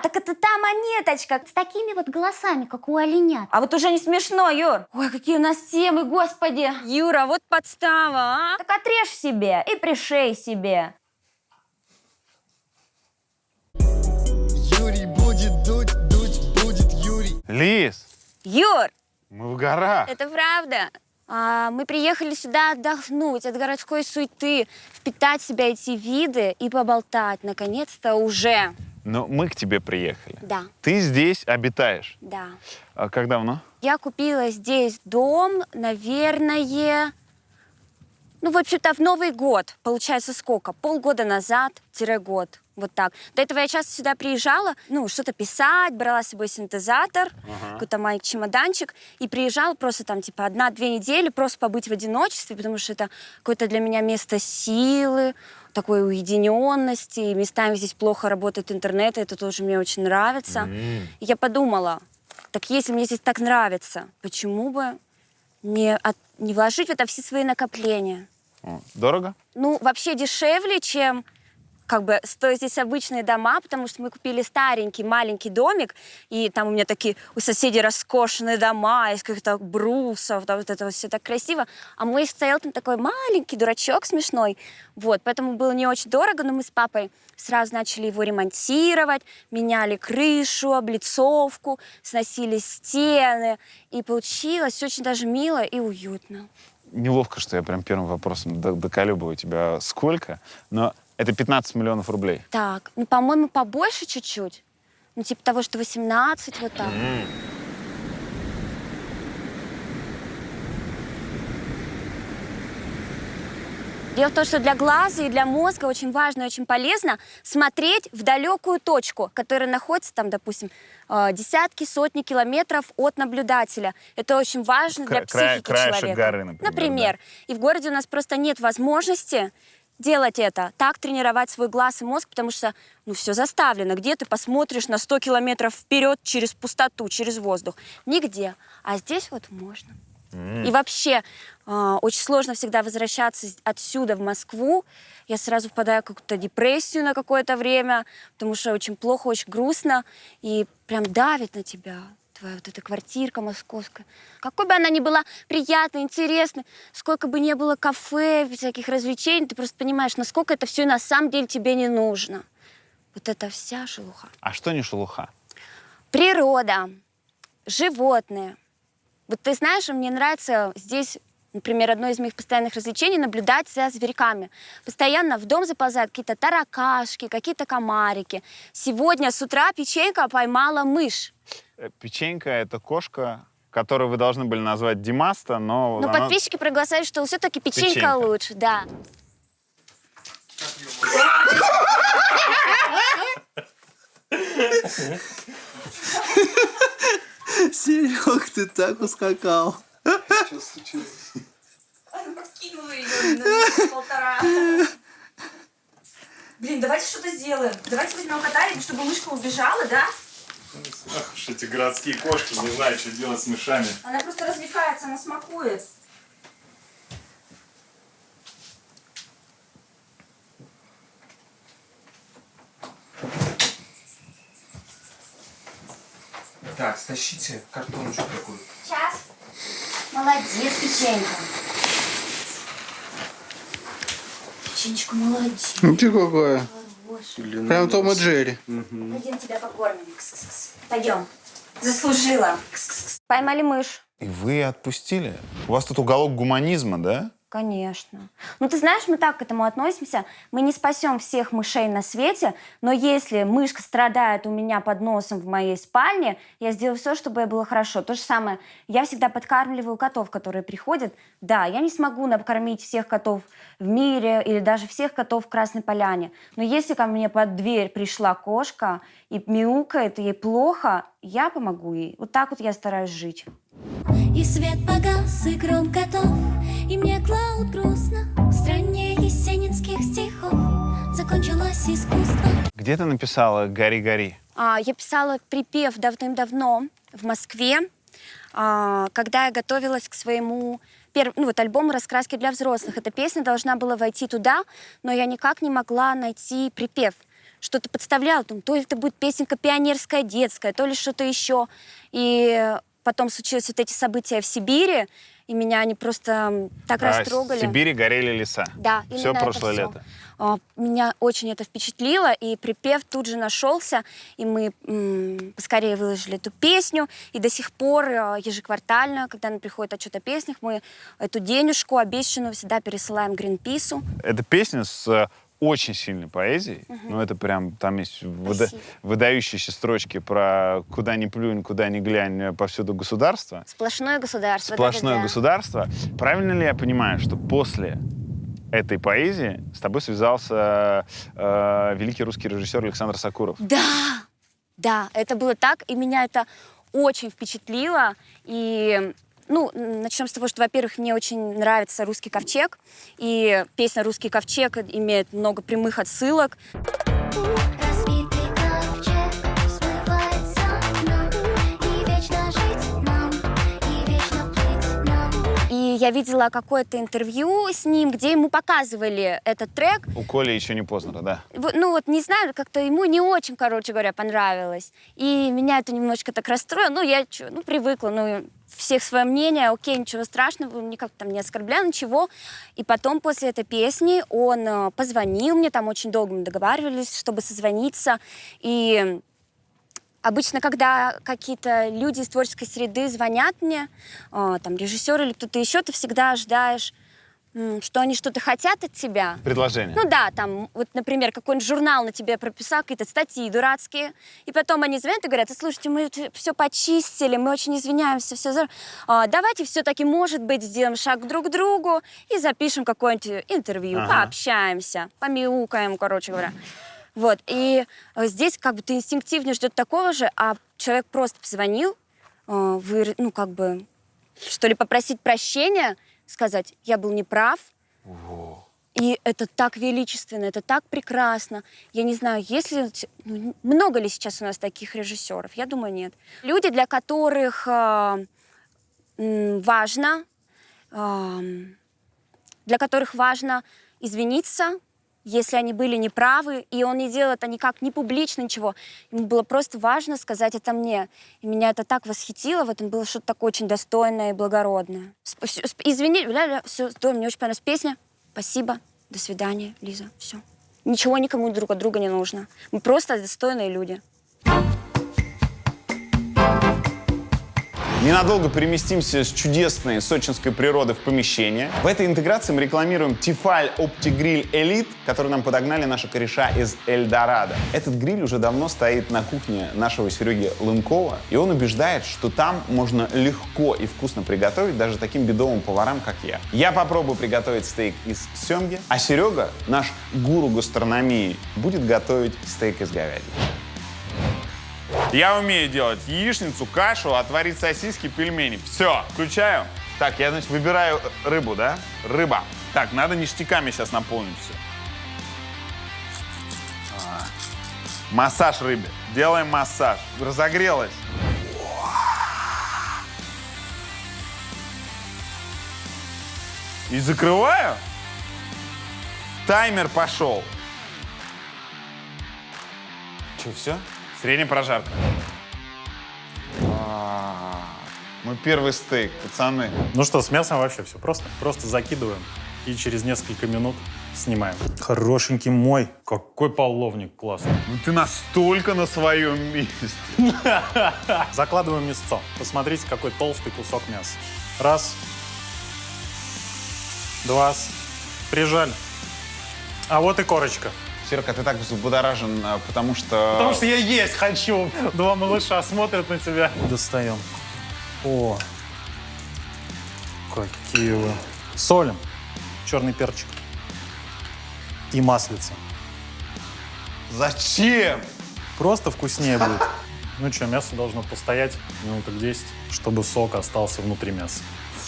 так это та монеточка с такими вот голосами, как у оленят. А вот уже не смешно, Юр. Ой, какие у нас темы, господи. Юра, вот подстава, а? Так отрежь себе и пришей себе. Юрий будет дуть, дуть будет Юрий. Лиз, Юр, мы в горах. это правда. Мы приехали сюда отдохнуть от городской суеты, впитать в себя эти виды и поболтать, наконец-то уже. Но мы к тебе приехали. Да, Ты здесь обитаешь. да. А как давно? Я купила здесь дом, наверное, ну, в общем-то, в Новый год. Получается, сколько? Полгода назад-год. Вот так. До этого я часто сюда приезжала, ну, что-то писать, брала с собой синтезатор, какой-то маленький чемоданчик, и приезжала просто там, типа, 1-2 недели просто побыть в одиночестве, потому что это какое-то для меня место силы, такой уединенности, и местами здесь плохо работает интернет, и это тоже мне очень нравится. И я подумала, так если мне здесь так нравится, почему бы не вложить в это все свои накопления? О, дорого? Ну, вообще дешевле, чем как бы стоят здесь обычные дома, потому что мы купили старенький маленький домик, и там у меня такие у соседей роскошные дома из каких-то брусов, да, вот это вот все так красиво. А мой стоял там такой маленький дурачок смешной. Вот, поэтому было не очень дорого, но мы с папой сразу начали его ремонтировать, меняли крышу, облицовку, сносили стены, и получилось очень даже мило и уютно. Неловко, что я прям первым вопросом доколебываю тебя. Сколько? Но это 15 миллионов рублей. Так, ну, по-моему, побольше чуть-чуть. Ну, типа того, что 18, вот так. Дело в том, что для глаза и для мозга очень важно и очень полезно смотреть в далекую точку, которая находится там, допустим, десятки, сотни километров от наблюдателя. Это очень важно для психики краешек человека. горы, например, И в городе у нас просто нет возможности делать это, так тренировать свой глаз и мозг, потому что, ну, все заставлено. Где ты посмотришь на 100 километров вперед через пустоту, через воздух? Нигде. А здесь вот можно. И вообще, очень сложно всегда возвращаться отсюда в Москву. Я сразу впадаю в какую-то депрессию на какое-то время, потому что очень плохо, очень грустно, и прям давит на тебя твоя вот эта квартирка московская. Какой бы она ни была приятной, интересной, сколько бы ни было кафе, всяких развлечений, ты просто понимаешь, насколько это все на самом деле тебе не нужно. Вот это вся шелуха. А что не шелуха? Природа, животные. Вот ты знаешь, мне нравится здесь, например, одно из моих постоянных развлечений — наблюдать за зверьками. Постоянно в дом заползают какие-то таракашки, какие-то комарики. Сегодня с утра Печенька поймала мышь. Печенька — это кошка, которую вы должны были назвать Димаста, но... Но она... подписчики проголосовали, что все-таки Печенька лучше, да. Серег, ты так ускакал. Что случилось? Подкинула ее на полтора. Блин, давайте что-то сделаем. Давайте возьмем кота, чтобы мышка убежала, да? Ах уж эти городские кошки, не знаю, что делать с мышами. Она просто развлекается, она смакует. Так, стащите картоночку такую. Сейчас. Молодец, Печенька. Печенечка, молодец. Ну ты какая. Хорошая. Прям Том и Джерри. Пойдем тебя покормим. Кс-кс-кс. Пойдем. Заслужила. Кс-кс-кс. Поймали мышь. И вы отпустили? У вас тут уголок гуманизма, да? Конечно. Ну, ты знаешь, мы так к этому относимся. Мы не спасем всех мышей на свете, но если мышка страдает у меня под носом в моей спальне, я сделаю все, чтобы ей было хорошо. То же самое. Я всегда подкармливаю котов, которые приходят. Да, я не смогу накормить всех котов в мире или даже всех котов в Красной Поляне. Но если ко мне под дверь пришла кошка и мяукает, и ей плохо, я помогу ей. Вот так вот я стараюсь жить. И свет погас, и гром готов, и мне Клауд грустно. В стране есенинских стихов закончилось искусство. Где ты написала «Гори, гори»? Я писала припев давным-давно в Москве, когда я готовилась к своему альбому «Раскраски для взрослых». Эта песня должна была войти туда, но я никак не могла найти припев. что-то подставляла. Думаю, то ли это будет песенка пионерская, детская, то ли что-то еще. И потом случились вот эти события в Сибири, и меня они просто так растрогали. В Сибири горели леса. Да, Все именно прошлое это всё. лето. Меня очень это впечатлило, и припев тут же нашелся, и мы поскорее выложили эту песню, и до сих пор ежеквартально, когда нам приходит отчет о песнях, мы эту денежку обещанную всегда пересылаем Гринпису. Это песня с очень сильной поэзией. Ну, это прям, там есть выдающиеся строчки про «куда ни плюнь, куда ни глянь, повсюду государство». Сплошное государство. Сплошное да-да-да. государство. Правильно ли я понимаю, что после этой поэзии с тобой связался великий русский режиссер Александр Сакуров? Да, да, это было так, и меня это очень впечатлило. И, ну, начнем с того, что, во-первых, мне очень нравится «Русский ковчег», и песня «Русский ковчег» имеет много прямых отсылок. Разбитый ковчег смывается нам, и вечно жить нам, и вечно плыть нам. И я видела какое-то интервью с ним, где ему показывали этот трек. У Коли еще не поздно, да? Ну вот не знаю, как-то ему не очень, короче говоря, понравилось. И меня это немножко так расстроило. Ну, я привыкла, ну, всех свое мнение, окей, ничего страшного, никак там не оскорбляю, ничего. И потом после этой песни он позвонил мне, там очень долго мы договаривались, чтобы созвониться. И обычно, когда какие-то люди из творческой среды звонят мне, там, режиссер или кто-то еще, ты всегда ожидаешь, что они что-то хотят от тебя. Предложение. Ну да, там, вот, например, какой-нибудь журнал на тебе прописал, какие-то статьи дурацкие, и потом они звонят и говорят: слушайте, мы все почистили, мы очень извиняемся, давайте все-таки, может быть, сделаем шаг друг к другу и запишем какое-нибудь интервью, пообщаемся, помяукаем, короче говоря. Вот, и здесь как бы ты инстинктивно ждешь такого же, а человек просто позвонил, ну, как бы, что ли, попросить прощения, сказать: я был неправ. И это так величественно, это так прекрасно. Я не знаю, есть ли, много ли сейчас у нас таких режиссеров? Я думаю, нет. Люди, для которых важно извиниться, если они были неправы, и он не делал это никак, не публично, ничего. Ему было просто важно сказать это мне. И меня это так восхитило, в этом было что-то такое очень достойное и благородное. Извини, все, здорово, мне очень понравилась песня. Спасибо, до свидания, Лиза, все. Ничего никому друг от друга не нужно. Мы просто достойные люди. Ненадолго переместимся с чудесной сочинской природы в помещение. В этой интеграции мы рекламируем Tefal OptiGrill Elite, который нам подогнали наши кореша из Эльдорадо. Этот гриль уже давно стоит на кухне нашего Сереги Лынкова, и он убеждает, что там можно легко и вкусно приготовить даже таким бедовым поварам, как я. Я попробую приготовить стейк из семги, а Серега, наш гуру гастрономии, будет готовить стейк из говядины. Я умею делать яичницу, кашу, отварить сосиски, пельмени. Все, включаю. Так, я, значит, выбираю рыбу, да? Рыба. Так, надо ништяками сейчас наполнить все. Массаж рыбе. Делаем массаж. Разогрелась. И закрываю. Таймер пошел. Че, все? Средняя прожарка. Мой первый стейк, пацаны. Ну что, с мясом вообще все просто. Просто закидываем и через несколько минут снимаем. Хорошенький мой. Какой половник классный. Ну ты настолько на своем месте. Закладываем мясцо. Посмотрите, какой толстый кусок мяса. Раз. Два. Прижали. А вот и корочка. Серега, ты так взбудоражен, потому что... Потому что я есть хочу. Два малыша смотрят на тебя. Достаем. О, какие вы. Солим. Черный перчик. И маслица. Зачем? Просто вкуснее будет. Ну что, мясо должно постоять минуток 10, чтобы сок остался внутри мяса.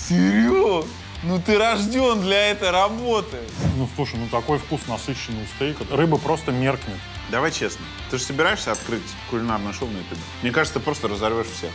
Серег, ну ты рожден для этой работы. Ну слушай, ну такой вкус насыщенный стейк. Рыба просто меркнет. Давай честно, ты же собираешься открыть кулинарное шоу на ютубе? Мне кажется, ты просто разорвешь всех.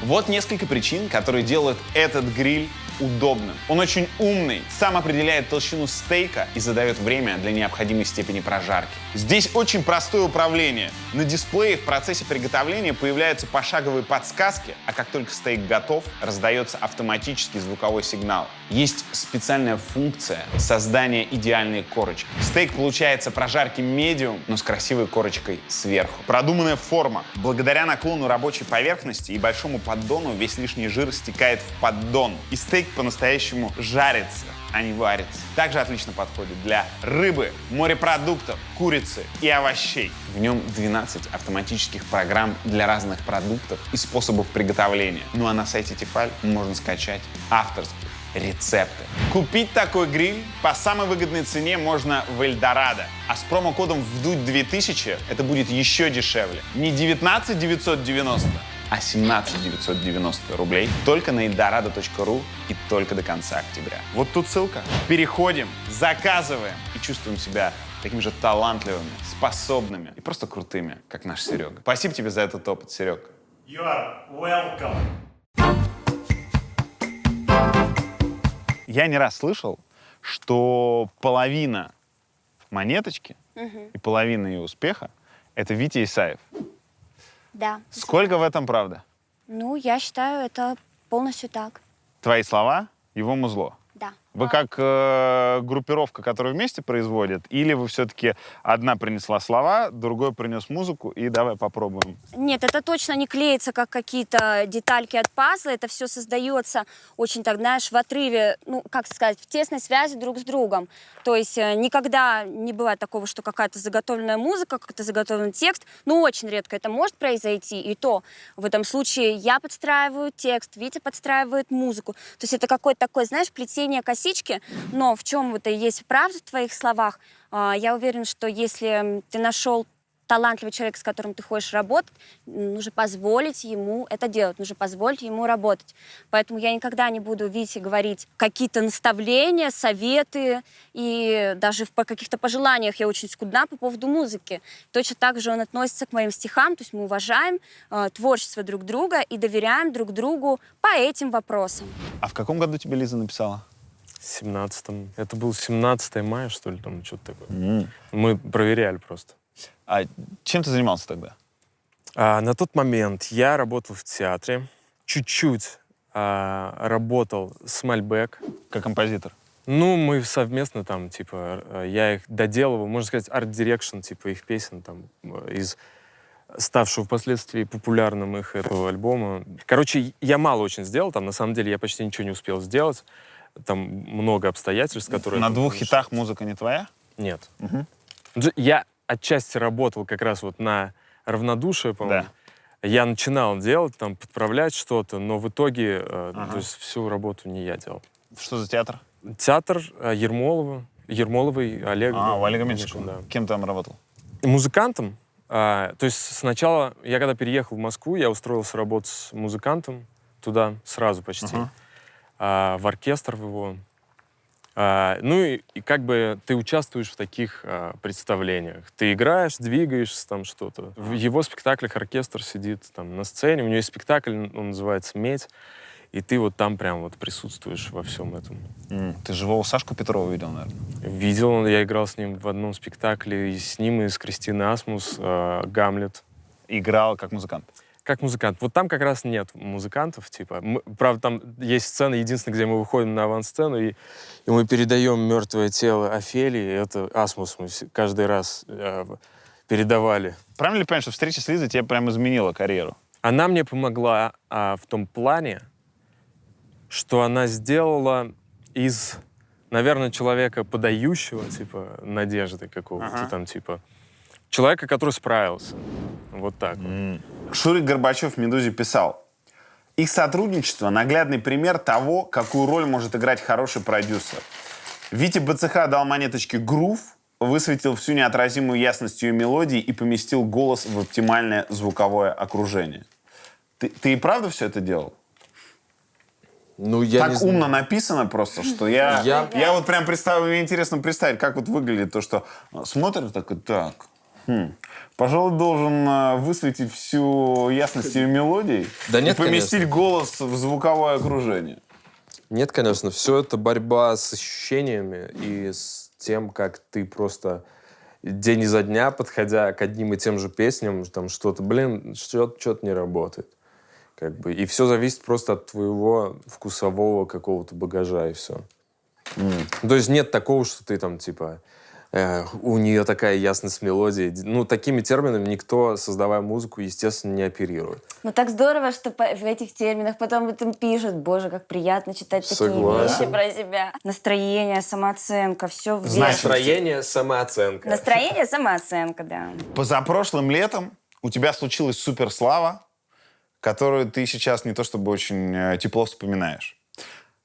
Вот несколько причин, которые делают этот гриль удобным. Он очень умный, сам определяет толщину стейка и задает время для необходимой степени прожарки. Здесь очень простое управление. На дисплее в процессе приготовления появляются пошаговые подсказки, а как только стейк готов, раздается автоматический звуковой сигнал. Есть специальная функция создания идеальной корочки. Стейк получается прожарки медиум, но с красивой корочкой сверху. Продуманная форма. Благодаря наклону рабочей поверхности и большому поддону весь лишний жир стекает в поддон. И стейк по-настоящему жарится, а не варится. Также отлично подходит для рыбы, морепродуктов, курицы и овощей. В нем 12 автоматических программ для разных продуктов и способов приготовления. Ну а на сайте Tefal можно скачать авторские рецепты. Купить такой гриль по самой выгодной цене можно в Эльдорадо. А с промокодом ВДУТЬ2000 это будет еще дешевле. Не 19 990, а 17 990 рублей только на eldorado.ru и только до конца октября. Вот тут ссылка. Переходим, заказываем и чувствуем себя такими же талантливыми, способными и просто крутыми, как наш Серега. Спасибо тебе за этот опыт, Серег. You are welcome. Я не раз слышал, что половина монеточки и половина ее успеха — это Витя Исаев. Да. Сколько в этом правда? Ну, я считаю, это полностью так. Твои слова, его музло. Да. Вы как группировка, которая вместе производит, или вы все-таки одна принесла слова, другой принес музыку, и давай попробуем? Нет, это точно не клеится, как какие-то детальки от пазла. Это все создается очень, так знаешь, в отрыве, ну, как сказать, в тесной связи друг с другом. То есть никогда не бывает такого, что какая-то заготовленная музыка, какой-то заготовленный текст. Ну, очень редко это может произойти. И то в этом случае я подстраиваю текст, Витя подстраивает музыку. То есть это какое-то такое, знаешь, плетение косички. Но в чем это есть правда в твоих словах? Я уверена, что если ты нашел талантливый человек, с которым ты хочешь работать, нужно позволить ему это делать, нужно позволить ему работать. Поэтому я никогда не буду Вите говорить какие-то наставления, советы, и даже по каких-то пожеланиях я очень скудна по поводу музыки. Точно так же он относится к моим стихам, то есть мы уважаем творчество друг друга и доверяем друг другу по этим вопросам. А в каком году тебе Лиза написала? В 17-м. Это был 17 мая, что ли, там что-то такое. Мы проверяли просто. А чем ты занимался тогда? На тот момент я работал в театре, чуть-чуть работал с Мальбек. Как композитор? Ну, мы совместно там, типа, я их доделывал, можно сказать, арт-дирекшн, типа, их песен там из ставшего впоследствии популярным их этого альбома. Короче, я мало очень сделал там, на самом деле я почти ничего не успел сделать. Там много обстоятельств, которые... На двух хитах музыка не твоя? Нет. Я отчасти работал как раз вот на равнодушие, по-моему. Да. Я начинал делать, там, подправлять что-то, но в итоге то есть всю работу не я делал. Что за театр? Театр Ермоловой Олега. У Олега Меньшикова. Да. Кем ты там работал? Музыкантом. То есть сначала, я когда переехал в Москву, я устроился работать с музыкантом туда сразу почти. В оркестр его. Ну и как бы ты участвуешь в таких представлениях. Ты играешь, двигаешься там что-то. В его спектаклях оркестр сидит там на сцене. У него есть спектакль, он называется «Медь». И ты вот там прям вот присутствуешь во всем этом. Ты живого Сашку Петрова видел, наверное? Видел, я играл с ним в одном спектакле. И с ним, и с Кристиной Асмус «Гамлет». Играл как музыкант? Как музыкант. Вот там как раз нет музыкантов, типа. Правда, там есть сцена, единственная, где мы выходим на авансцену, и мы передаем мертвое тело Офелии. Это Асмус мы каждый раз передавали. Правильно ли понимаешь, что встреча с Лизой тебе прям изменила карьеру? Она мне помогла в том плане, что она сделала из, наверное, человека, подающего, типа, надежды какого-то там, типа, человека, который справился. Вот так вот. Шурик Горбачев в «Медузе» писал: их сотрудничество — наглядный пример того, какую роль может играть хороший продюсер. Витя БЦХ дал монеточке грув, высветил всю неотразимую ясность ее мелодии и поместил голос в оптимальное звуковое окружение. Ты и правда все это делал? Ну, я так умно написано просто, что я вот прям представляю, мне интересно представить, как вот выглядит то, что смотришь такой, так, Пожалуй, должен высветить всю ясность ее мелодий Да и нет, поместить голос в звуковое окружение. Нет, конечно, все это борьба с ощущениями и с тем, как ты просто день изо дня, подходя к одним и тем же песням, там что-то, что-то не работает. Как бы. И все зависит просто от твоего вкусового какого-то багажа, и все. То есть нет такого, что ты там, типа, у нее такая ясность мелодии. Ну, такими терминами никто, создавая музыку, естественно, не оперирует. Ну так здорово, что в этих терминах потом этом пишут. Боже, как приятно читать такие Согласен. вещи про себя. Настроение, самооценка, все в Настроение, самооценка. Настроение, самооценка, да. Позапрошлым летом у тебя случилась суперслава, которую ты сейчас не то чтобы очень тепло вспоминаешь.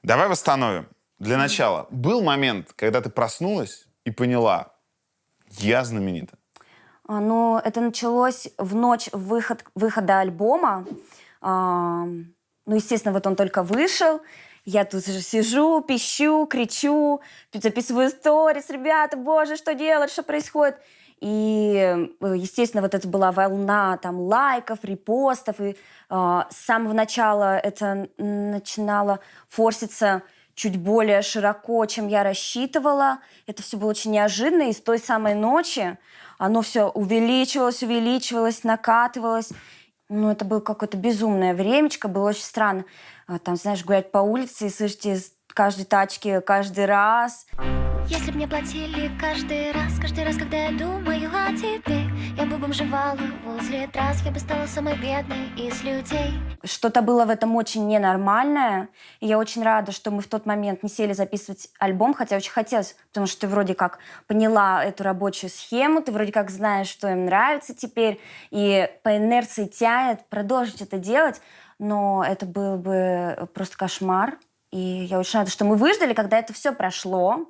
Давай восстановим. Для начала, был момент, когда ты проснулась и поняла, я знаменита? Ну, это началось в ночь выхода альбома. Ну, естественно, вот он только вышел. Я тут же сижу, пищу, кричу, записываю сторис. Ребята, боже, что делать, что происходит? И, естественно, вот это была волна там лайков, репостов. И с самого начала это начинало форситься чуть более широко, чем я рассчитывала. Это все было очень неожиданно. И с той самой ночи оно все увеличивалось, накатывалось. Ну, это было какое-то безумное времечко, было очень странно. Там, знаешь, гулять по улице и слышать из каждой тачки каждый раз. Если б мне платили каждый раз, когда я думаю о тебе, я бы бомжевала возле трасс, я бы стала самой бедной из людей. Что-то было в этом очень ненормальное. И я очень рада, что мы в тот момент не сели записывать альбом, хотя очень хотелось, потому что ты вроде как поняла эту рабочую схему, ты вроде как знаешь, что им нравится теперь, и по инерции тянет продолжить это делать, но это был бы просто кошмар. И я очень рада, что мы выждали, когда это все прошло.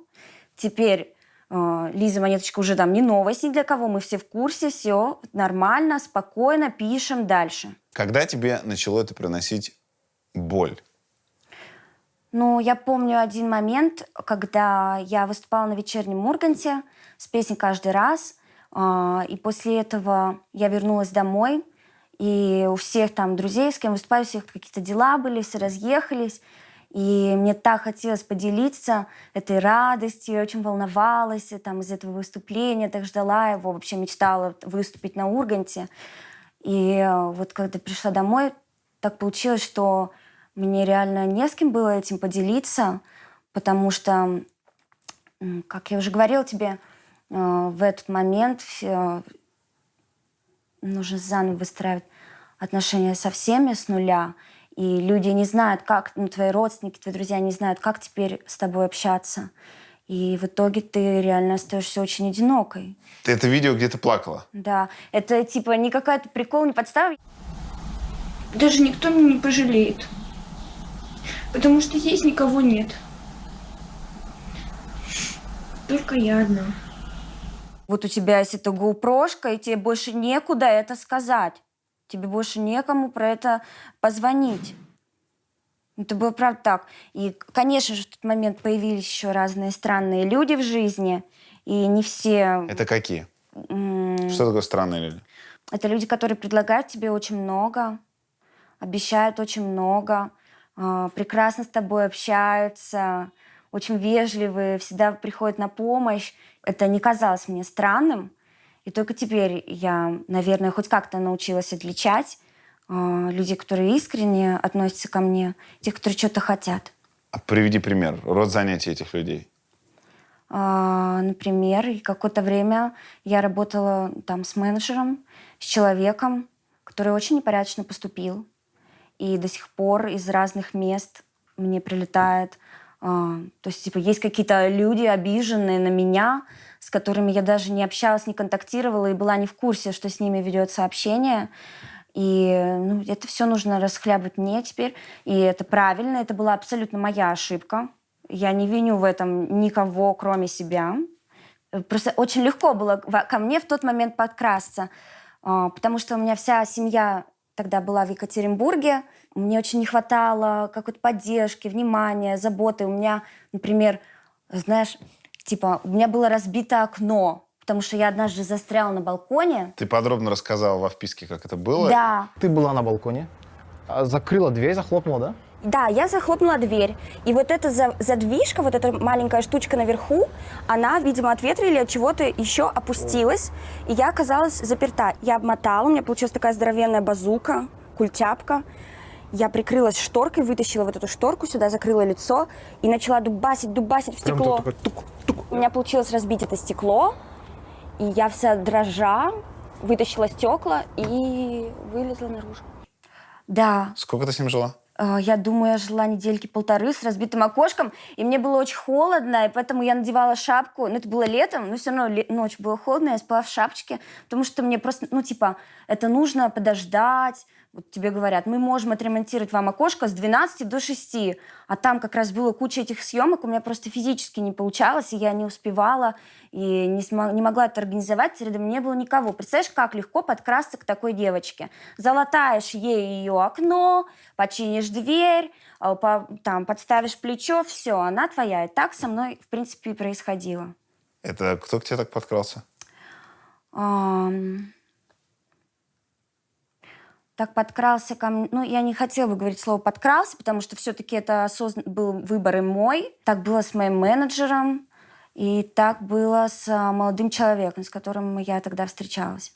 Теперь Лиза Монеточка уже там не новость ни для кого, мы все в курсе, все нормально, спокойно, пишем дальше. Когда тебе начало это приносить боль? Ну, я помню один момент, когда я выступала на вечернем Урганте с песней «Каждый раз», и после этого я вернулась домой, и у всех там друзей, с кем выступаю, у всех какие-то дела были, все разъехались. И мне так хотелось поделиться этой радостью, я очень волновалась там, из этого выступления, так ждала его, вообще мечтала выступить на Урганте. И вот когда пришла домой, так получилось, что мне реально не с кем было этим поделиться, потому что, как я уже говорила тебе, в этот момент нужно заново выстраивать отношения со всеми с нуля. И люди не знают, как, твои родственники, твои друзья не знают, как теперь с тобой общаться. И в итоге ты реально остаешься очень одинокой. Ты это видео где-то плакала? Да. Это типа не какая-то прикол, не подстава. Даже никто меня не пожалеет. Потому что здесь никого нет. Только я одна. Вот у тебя есть эта GoPro-шка, и тебе больше некуда это сказать. Тебе больше некому про это позвонить. Это было правда так. И, конечно же, в тот момент появились еще разные странные люди в жизни. И не все... Это какие? Что такое странные люди? Это люди, которые предлагают тебе очень много, обещают очень много, прекрасно с тобой общаются, очень вежливые, всегда приходят на помощь. Это не казалось мне странным. И только теперь я, наверное, хоть как-то научилась отличать людей, которые искренне относятся ко мне, тех, которые что-то хотят. А приведи пример, род занятий этих людей. Например, какое-то время я работала там с менеджером, с человеком, который очень непорядочно поступил. И до сих пор из разных мест мне прилетает... То есть, типа, есть какие-то люди, обиженные на меня, с которыми я даже не общалась, не контактировала и была не в курсе, что с ними ведется общение. И это все нужно расхлябывать мне теперь. И это правильно, это была абсолютно моя ошибка. Я не виню в этом никого, кроме себя. Просто очень легко было ко мне в тот момент подкрасться, потому что у меня вся семья тогда была в Екатеринбурге. Мне очень не хватало какой-то поддержки, внимания, заботы. У меня, например, знаешь, типа, у меня было разбито окно. потому что я однажды застряла на балконе. Ты подробно рассказала во вписке, как это было. Да. Ты была на балконе, закрыла дверь, захлопнула, да? Да, я захлопнула дверь. И вот эта задвижка, вот эта маленькая штучка наверху, она, видимо, от ветра или от чего-то еще опустилась. И я оказалась заперта. Я обмотала, у меня получилась такая здоровенная базука, культяпка. Я прикрылась шторкой, вытащила вот эту шторку сюда, закрыла лицо и начала дубасить в стекло. У меня получилось разбить это стекло, и я вся дрожа вытащила стекла и вылезла наружу. Да. Сколько ты с ним жила? Я думаю, я жила недельки 1.5 с разбитым окошком, и мне было очень холодно, и поэтому я надевала шапку. Ну, это было летом, но все равно ночь было холодно, я спала в шапочке, потому что мне просто, это нужно подождать. Вот тебе говорят, мы можем отремонтировать вам окошко с 12 до 6, а там как раз было куча этих съемок, у меня просто физически не получалось, и я не успевала, и не могла это организовать, рядом не было никого. Представляешь, как легко подкрасться к такой девочке? Залатаешь ей ее окно, починишь дверь, подставишь плечо, все, она твоя. И так со мной, в принципе, и происходило. Это кто к тебе так подкрался? Так подкрался ко мне. Ну, я не хотела бы говорить слово «подкрался», потому что все-таки это был выбор и мой. Так было с моим менеджером, и так было с молодым человеком, с которым я тогда встречалась.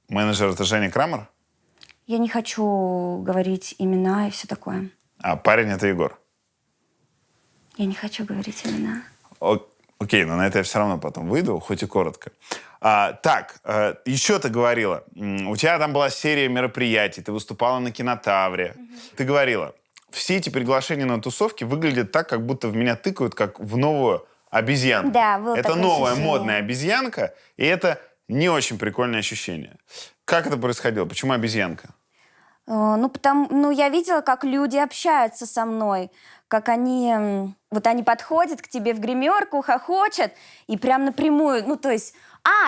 Менеджер — это Женя Крамер? Я не хочу говорить имена и все такое. А парень — это Егор? Я не хочу говорить имена. Окей, но на это я все равно потом выйду, хоть и коротко. Еще ты говорила, у тебя там была серия мероприятий, ты выступала на Кинотавре. Ты говорила, все эти приглашения на тусовки выглядят так, как будто в меня тыкают, как в новую обезьянку. Да, было это такое новая ощущение. модная обезьянка, и это не очень прикольное ощущение. Как это происходило? Почему обезьянка? Я видела, как люди общаются со мной, как они подходят к тебе в гримерку, хохочут, и прям напрямую,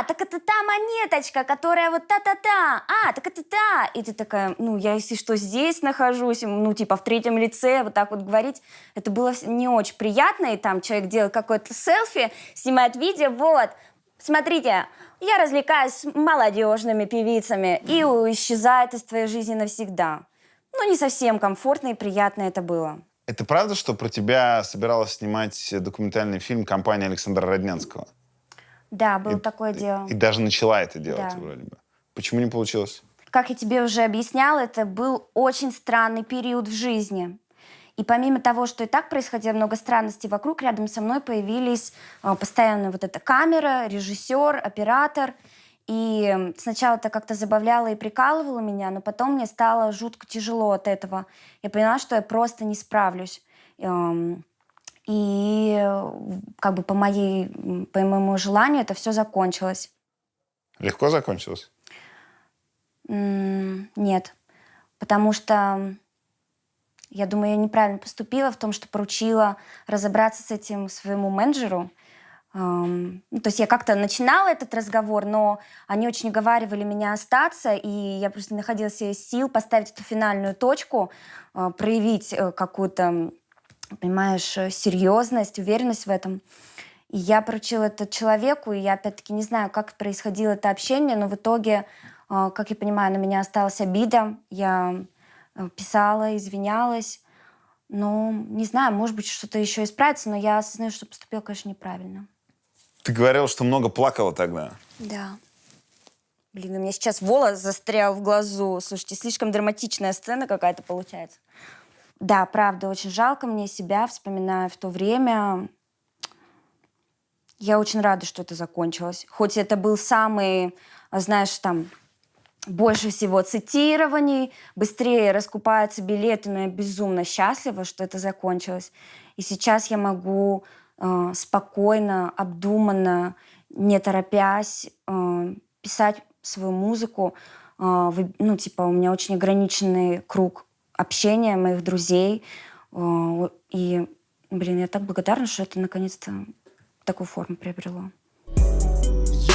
так это та монеточка, которая вот та-та-та, так это та. И ты такая, я, если что, здесь нахожусь, в третьем лице, вот так вот говорить. Это было не очень приятно, и там человек делает какое-то селфи, снимает видео, вот, смотрите, я развлекаюсь с молодежными певицами, и исчезает из твоей жизни навсегда. Не совсем комфортно и приятно это было. Это правда, что про тебя собиралась снимать документальный фильм компания Александра Роднянского? Да, было такое дело. И даже начала это делать, Да. вроде бы. Почему не получилось? Как я тебе уже объясняла, это был очень странный период в жизни. И помимо того, что и так происходило много странностей вокруг, рядом со мной появились постоянно вот эта камера, режиссер, оператор. И сначала это как-то забавляло и прикалывало меня, но потом мне стало жутко тяжело от этого. Я поняла, что я просто не справлюсь. И по моему желанию это все закончилось. Легко закончилось? Нет. Потому что, я думаю, я неправильно поступила в том, что поручила разобраться с этим своему менеджеру. То есть я как-то начинала этот разговор, но они очень уговаривали меня остаться, и я просто не находила себе сил поставить эту финальную точку, проявить какую-то, понимаешь, серьезность, уверенность в этом. И я поручила это человеку, и я опять-таки не знаю, как происходило это общение, но в итоге, как я понимаю, на меня осталась обида. Я писала, извинялась. Не знаю, может быть, что-то еще исправится, но я осознаю, что поступила, конечно, неправильно. Ты говорила, что много плакала тогда. Да. У меня сейчас волос застрял в глазу. Слушайте, слишком драматичная сцена какая-то получается. Да, правда, очень жалко мне себя, вспоминаю в то время. Я очень рада, что это закончилось. Хоть это был самый, знаешь, больше всего цитирований, быстрее раскупаются билеты, но я безумно счастлива, что это закончилось. И сейчас я могу спокойно, обдуманно, не торопясь, писать свою музыку. У меня очень ограниченный круг общения моих друзей. И, я так благодарна, что это наконец-то такую форму приобрело.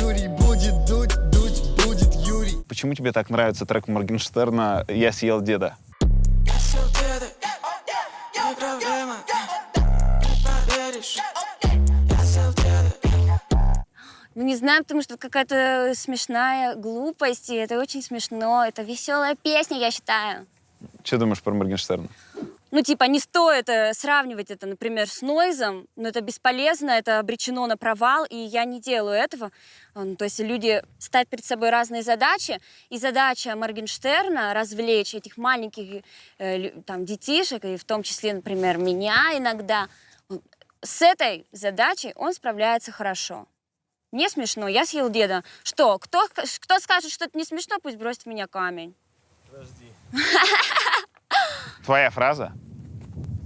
Юрий будет дуть, дуть будет Юрий. Почему тебе так нравится трек Моргенштерна «Я съел деда»? Не знаю, потому что какая-то смешная глупость, и это очень смешно. Это веселая песня, я считаю. Что думаешь про Моргенштерна? Ну, типа, не стоит сравнивать это, например, с нойзом, но это бесполезно, это обречено на провал, и я не делаю этого. То есть люди ставят перед собой разные задачи, и задача Моргенштерна — развлечь этих маленьких там, детишек, и в том числе, например, меня иногда. С этой задачей он справляется хорошо. Мне смешно, я съел деда. Что, кто скажет, что это не смешно, пусть бросит в меня камень. Твоя фраза?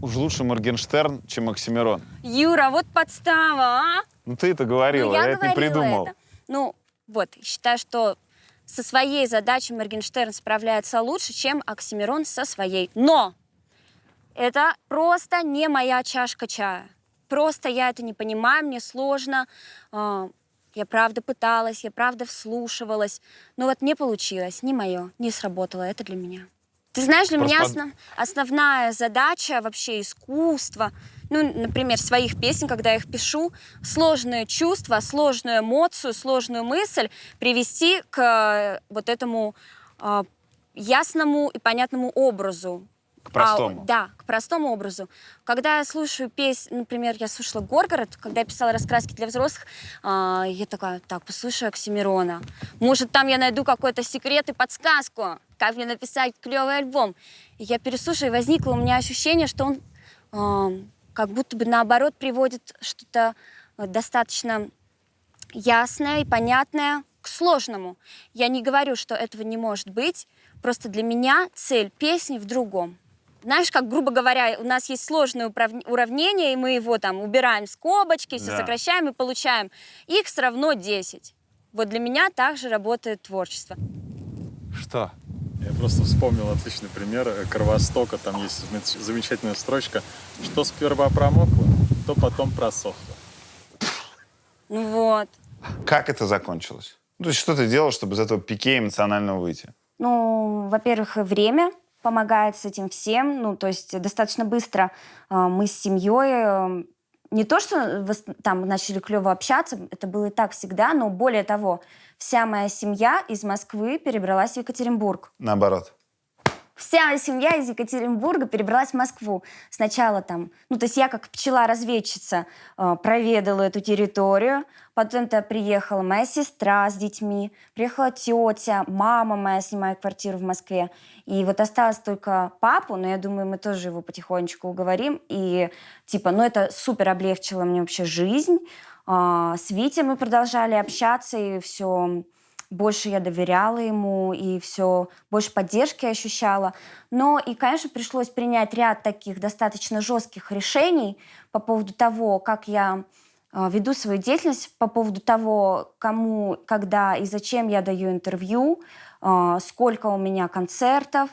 Уж лучше Моргенштерн, чем Оксимирон. Юра, вот подстава, а? Ну ты это говорила, Ну, я это не говорила придумал. это. Ну, вот, считаю, что со своей задачей Моргенштерн справляется лучше, чем Оксимирон со своей. Но это просто не моя чашка чая. Просто я это не понимаю, мне сложно. Я правда пыталась, я правда вслушивалась. Но вот не получилось, не мое, не сработало это для меня. Ты знаешь, для меня основная задача вообще искусства, ну, например, своих песен, когда я их пишу, сложные чувства, сложную эмоцию, сложную мысль привести к вот этому ясному и понятному образу. К простому. Да, к простому образу. Когда я слушаю песню, например, я слушала «Горгород», когда я писала «Раскраски для взрослых», я такая, так, послушаю Оксимирона. Может, там я найду какой-то секрет и подсказку, как мне написать клевый альбом. И я переслушаю, и возникло у меня ощущение, что он как будто бы наоборот приводит что-то достаточно ясное и понятное к сложному. Я не говорю, что этого не может быть, просто для меня цель песни в другом. Знаешь, как, грубо говоря, у нас есть сложное уравнение, и мы его там убираем скобочки, все сокращаем и получаем x равно 10. Вот для меня также работает творчество. Что? Я просто вспомнил отличный пример Кровостока. Там есть замечательная строчка, что сперва промокло, то потом просохло. Ну вот. Как это закончилось? Ну, то есть что ты делал, чтобы из этого пике эмоционального выйти? Ну, во-первых, время помогает с этим всем. Ну, то есть достаточно быстро мы с семьей не то, что там начали клево общаться, это было и так всегда, но более того, вся моя семья из Москвы перебралась в Екатеринбург. Наоборот. Вся моя семья из Екатеринбурга перебралась в Москву. Сначала там, ну, то есть я как пчела-разведчица проведала эту территорию, потом-то приехала моя сестра с детьми, приехала тетя, мама моя снимает квартиру в Москве. И вот осталось только папу, но я думаю, мы тоже его потихонечку уговорим. И типа, ну, это супер облегчило мне вообще жизнь. С Витей мы продолжали общаться, и все... Больше я доверяла ему, и все больше поддержки ощущала. Но и, конечно, пришлось принять ряд таких достаточно жестких решений по поводу того, как я веду свою деятельность, по поводу того, кому, когда и зачем я даю интервью, сколько у меня концертов,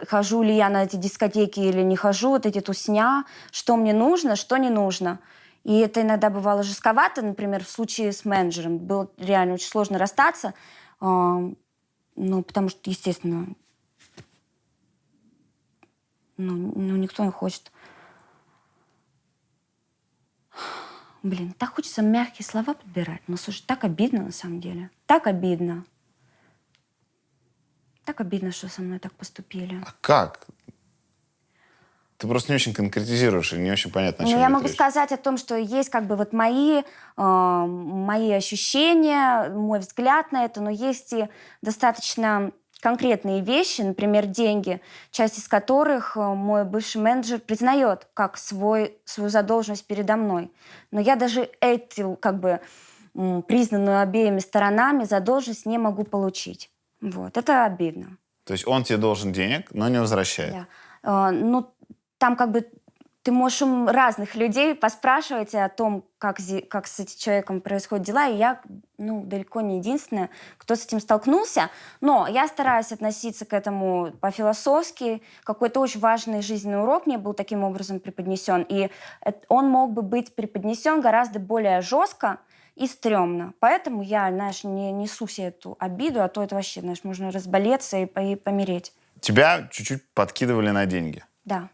хожу ли я на эти дискотеки или не хожу, вот эти тусня, что мне нужно, что не нужно. И это иногда бывало жестковато, например, в случае с менеджером. Было реально очень сложно расстаться, ну, потому что, естественно, ну, никто не хочет. Блин, так хочется мягкие слова подбирать. Ну, слушай, так обидно на самом деле. Так обидно. Так обидно, что со мной так поступили. А как? Ты просто не очень конкретизируешь, и не очень понятно, о чем я могу речь. сказать о том, что есть как бы вот мои ощущения, мой взгляд на это, но есть и достаточно конкретные вещи, например, деньги, часть из которых мой бывший менеджер признает как свою задолженность передо мной. Но я даже эту как бы признанную обеими сторонами задолженность не могу получить. Вот, это обидно. То есть он тебе должен денег, но не возвращает. Да. Ну, там как бы ты можешь у разных людей поспрашивать о том, как с этим человеком происходят дела, и я, ну, далеко не единственная, кто с этим столкнулся. Но я стараюсь относиться к этому по-философски. Какой-то очень важный жизненный урок мне был таким образом преподнесен, и он мог бы быть преподнесен гораздо более жестко и стрёмно. Поэтому я, знаешь, не несу себе эту обиду, а то это вообще, знаешь, можно разболеться и помереть. Тебя чуть-чуть подкидывали на деньги. Да.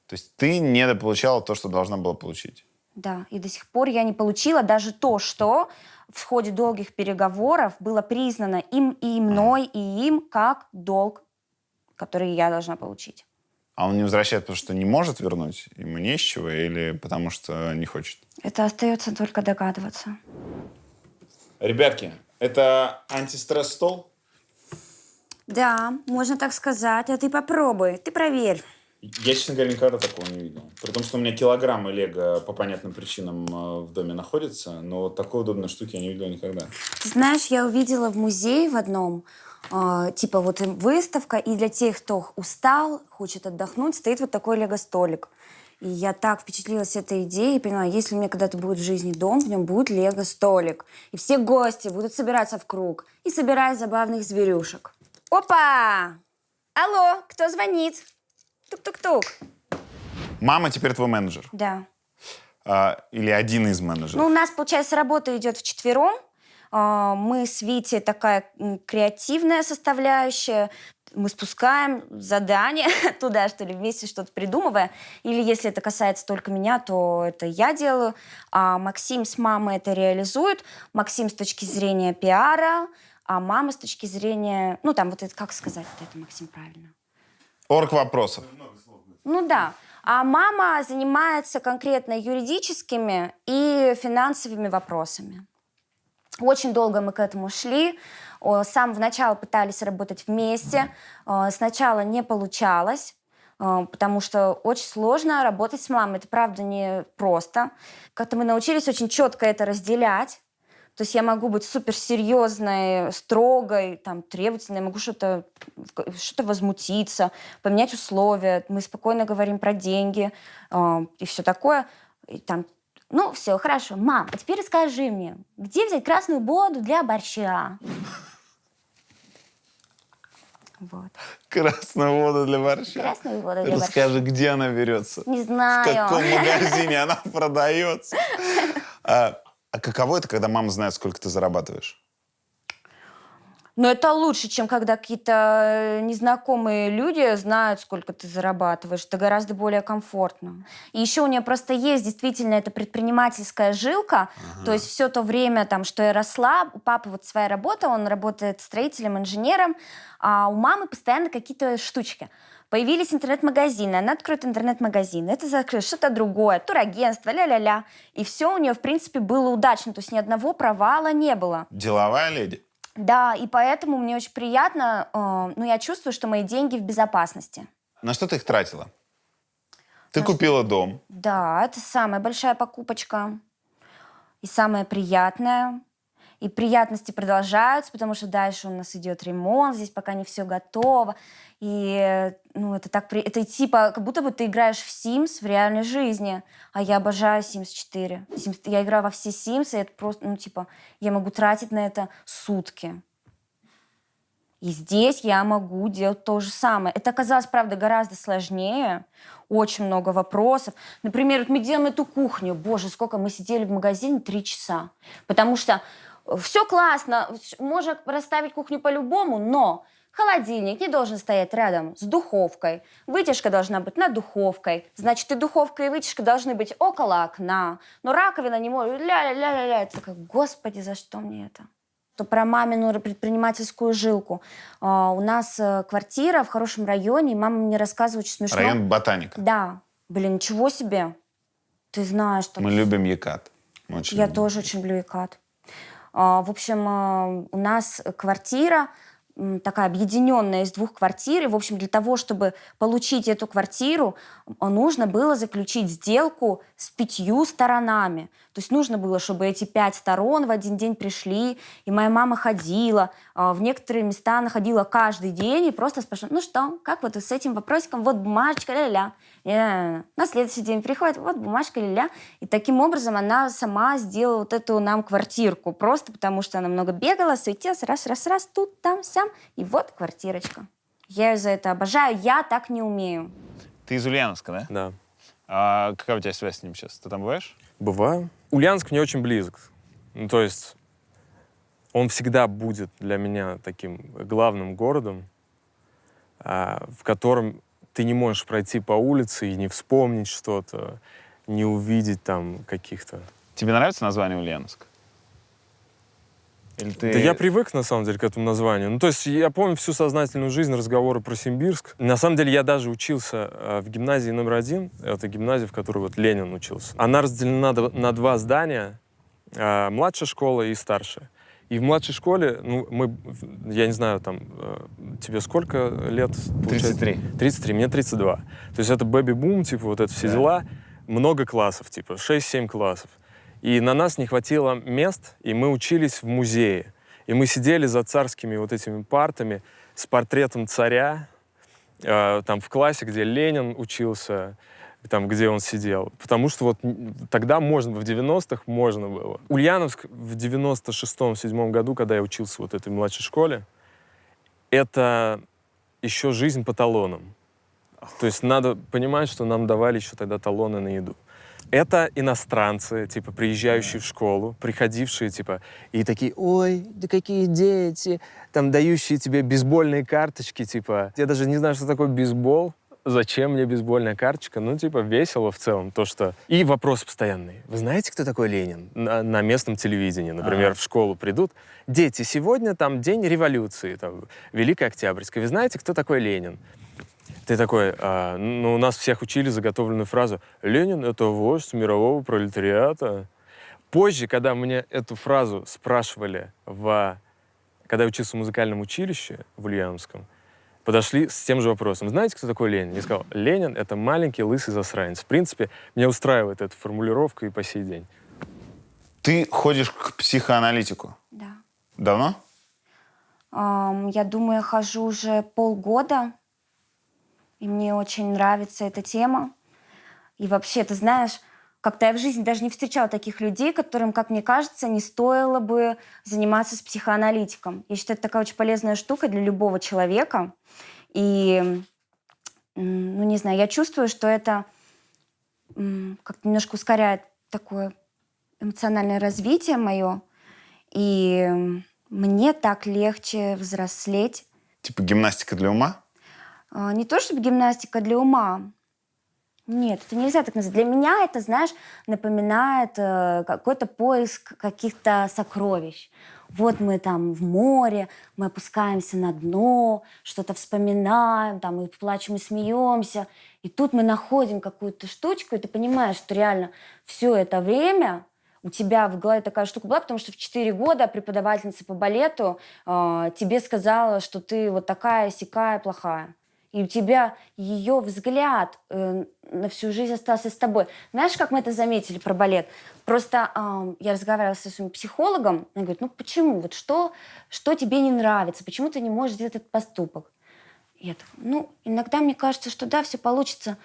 То есть ты недополучала то, что должна была получить. Да, и до сих пор я не получила даже то, что в ходе долгих переговоров было признано им и мной, и им как долг, который я должна получить. А он не возвращает, потому что не может вернуть? Ему не с чего или потому что не хочет? Это остается только догадываться. Ребятки, это антистресс-стол? Да, можно так сказать. А ты попробуй, ты проверь. Я, честно говоря, никогда такого не видел. При том, что у меня килограммы лего по понятным причинам в доме находятся, но вот такой удобной штуки я не видел никогда. Ты знаешь, я увидела в музее в одном, типа вот выставка, и для тех, кто устал, хочет отдохнуть, стоит вот такой лего-столик. И я так впечатлилась этой идеей и поняла, если у меня когда-то будет в жизни дом, в нем будет лего-столик. И все гости будут собираться в круг и собирать забавных зверюшек. Опа! Алло, кто звонит? Тук-тук-тук. Мама теперь твой менеджер? Да. Или один из менеджеров? Ну, у нас, получается, работа идет вчетвером. Мы с Витей такая креативная составляющая. Мы спускаем задания туда, что ли, вместе что-то придумывая. Или если это касается только меня, то это я делаю. А Максим с мамой это реализует. Максим с точки зрения пиара, а мама с точки зрения... Ну, там вот это, как сказать вот это, Максим, правильно? Орг вопросов. Ну да. А мама занимается конкретно юридическими и финансовыми вопросами. Очень долго мы к этому шли. С самого начала пытались работать вместе. Сначала не получалось, потому что очень сложно работать с мамой. Это, правда, не просто. Как-то мы научились очень четко это разделять. То есть я могу быть суперсерьезной, строгой, там, требовательной, могу что-то возмутиться, поменять условия. Мы спокойно говорим про деньги и все такое. И там, ну, все, хорошо. Мам, а теперь скажи мне, где взять красную воду для борща? Вот. Красную воду для борща? Красную воду для Расскажи, борща. где она берется? Не знаю. В каком магазине она продается? А каково это, когда мама знает, сколько ты зарабатываешь? Но это лучше, чем когда какие-то незнакомые люди знают, сколько ты зарабатываешь. Это гораздо более комфортно. И еще у нее просто есть действительно эта предпринимательская жилка. То есть все то время, там, что я росла, у папы вот своя работа, он работает строителем, инженером, а у мамы постоянно какие-то штучки. Появились интернет-магазины, она откроет интернет-магазин, это закрыт, что-то другое, турагентство, ля-ля-ля. И все у нее, в принципе, было удачно, то есть ни одного провала не было. Деловая леди? Да, и поэтому мне очень приятно, ну, я чувствую, что мои деньги в безопасности. На что ты их тратила? Ты купила дом. Да, это самая большая покупочка и самая приятная. И приятности продолжаются, потому что дальше у нас идет ремонт, здесь пока не все готово. И, ну, это так это типа, как будто бы ты играешь в Sims в реальной жизни. А я обожаю Sims 4. Я играю во все Sims, и это просто, ну, типа, я могу тратить на это сутки. И здесь я могу делать то же самое. Это оказалось, правда, гораздо сложнее. Очень много вопросов. Например, вот мы делаем эту кухню. Боже, сколько мы сидели в магазине 3 часа. Потому что все классно, можно расставить кухню по-любому, но холодильник не должен стоять рядом с духовкой. Вытяжка должна быть над духовкой. Значит, и духовка, и вытяжка должны быть около окна. Но раковина не может... Ля-ля-ля-ля-ля. Это такая, господи, за что мне это? То про мамину предпринимательскую жилку. У нас квартира в хорошем районе, и мама мне рассказывает очень смешно. Район Ботаника. Да. Блин, ничего себе. Ты знаешь, что... Мы любим Екат. Очень Я любим. тоже очень люблю Екат. В общем, у нас квартира такая объединенная из 2 квартир. И, в общем, для того, чтобы получить эту квартиру, нужно было заключить сделку с 5 сторонами. То есть нужно было, чтобы эти 5 сторон в один день пришли. И моя мама ходила, в некоторые места она ходила каждый день и просто спрашивала, ну что, как вот с этим вопросиком, вот бумажечка, ля-ля. На следующий день приходит, вот бумажка, ля-ля. И таким образом она сама сделала вот эту нам квартирку. Просто потому что она много бегала, суетилась, раз, тут, там, сям. И вот квартирочка. Я ее за это обожаю. Я так не умею. Ты из Ульяновска, да? Да. А какая у тебя связь с ним сейчас? Ты там бываешь? Бываю. Ульяновск мне очень близок. Ну, то есть он всегда будет для меня таким главным городом, в котором ты не можешь пройти по улице и не вспомнить что-то, не увидеть там каких-то... Тебе нравится название Ульяновск? Или ты... Да я привык, на самом деле, к этому названию. Ну, то есть я помню всю сознательную жизнь разговоры про Симбирск. На самом деле я даже учился в гимназии номер 1. Это гимназия, в которой вот Ленин учился. Она разделена на два здания. Младшая школа и старшая. И в младшей школе, ну, я не знаю, там, тебе сколько лет? 33. 33, мне 32. То есть это бэби-бум, типа, вот это все дела. Много классов, типа, 6-7 классов. И на нас не хватило мест, и мы учились в музее. И мы сидели за царскими вот этими партами с портретом царя, там в классе, где Ленин учился, там, где он сидел. Потому что вот тогда можно, в 90-х можно было. Ульяновск в 96-7 году, когда я учился вот в этой младшей школе, это еще жизнь по талонам. То есть надо понимать, что нам давали еще тогда талоны на еду. Это иностранцы, типа, приезжающие в школу, приходившие, типа, и такие: ой, да какие дети, там, дающие тебе бейсбольные карточки, типа. Я даже не знаю, что такое бейсбол, зачем мне бейсбольная карточка, ну, типа, весело в целом, то, что... И вопрос постоянный. Вы знаете, кто такой Ленин? На местном телевидении, например, в школу придут. Дети, сегодня там день революции, там, Великой Октябрьской. Вы знаете, кто такой Ленин? Ты такой, ну, у нас всех учили заготовленную фразу: «Ленин — это вождь мирового пролетариата». Позже, когда мне эту фразу спрашивали, когда я учился в музыкальном училище в Ульяновском, подошли с тем же вопросом: знаете, кто такой Ленин? Я сказал: Ленин — это маленький лысый засранец. В принципе, меня устраивает эта формулировка и по сей день. Ты ходишь к психоаналитику? Да. Давно? Я думаю, я хожу уже полгода. И мне очень нравится эта тема. И вообще, ты знаешь, как-то я в жизни даже не встречала таких людей, которым, как мне кажется, не стоило бы заниматься с психоаналитиком. Я считаю, это такая очень полезная штука для любого человека. И, ну, не знаю, я чувствую, что это как-то немножко ускоряет такое эмоциональное развитие мое. И мне так легче взрослеть. Типа гимнастика для ума? Не то чтобы гимнастика для ума. Нет, это нельзя так назвать. Для меня это, знаешь, напоминает какой-то поиск каких-то сокровищ. Вот мы там в море, мы опускаемся на дно, что-то вспоминаем, там и плачем, и смеемся. И тут мы находим какую-то штучку, и ты понимаешь, что реально все это время у тебя в голове такая штука была, потому что в 4 года преподавательница по балету тебе сказала, что ты вот такая, сякая, плохая. И у тебя ее взгляд на всю жизнь остался с тобой. Знаешь, как мы это заметили про балет? Просто я разговаривала со своим психологом, он говорит: ну почему? Вот что тебе не нравится? Почему ты не можешь сделать этот поступок? И я такая: ну, иногда мне кажется, что да, все получится.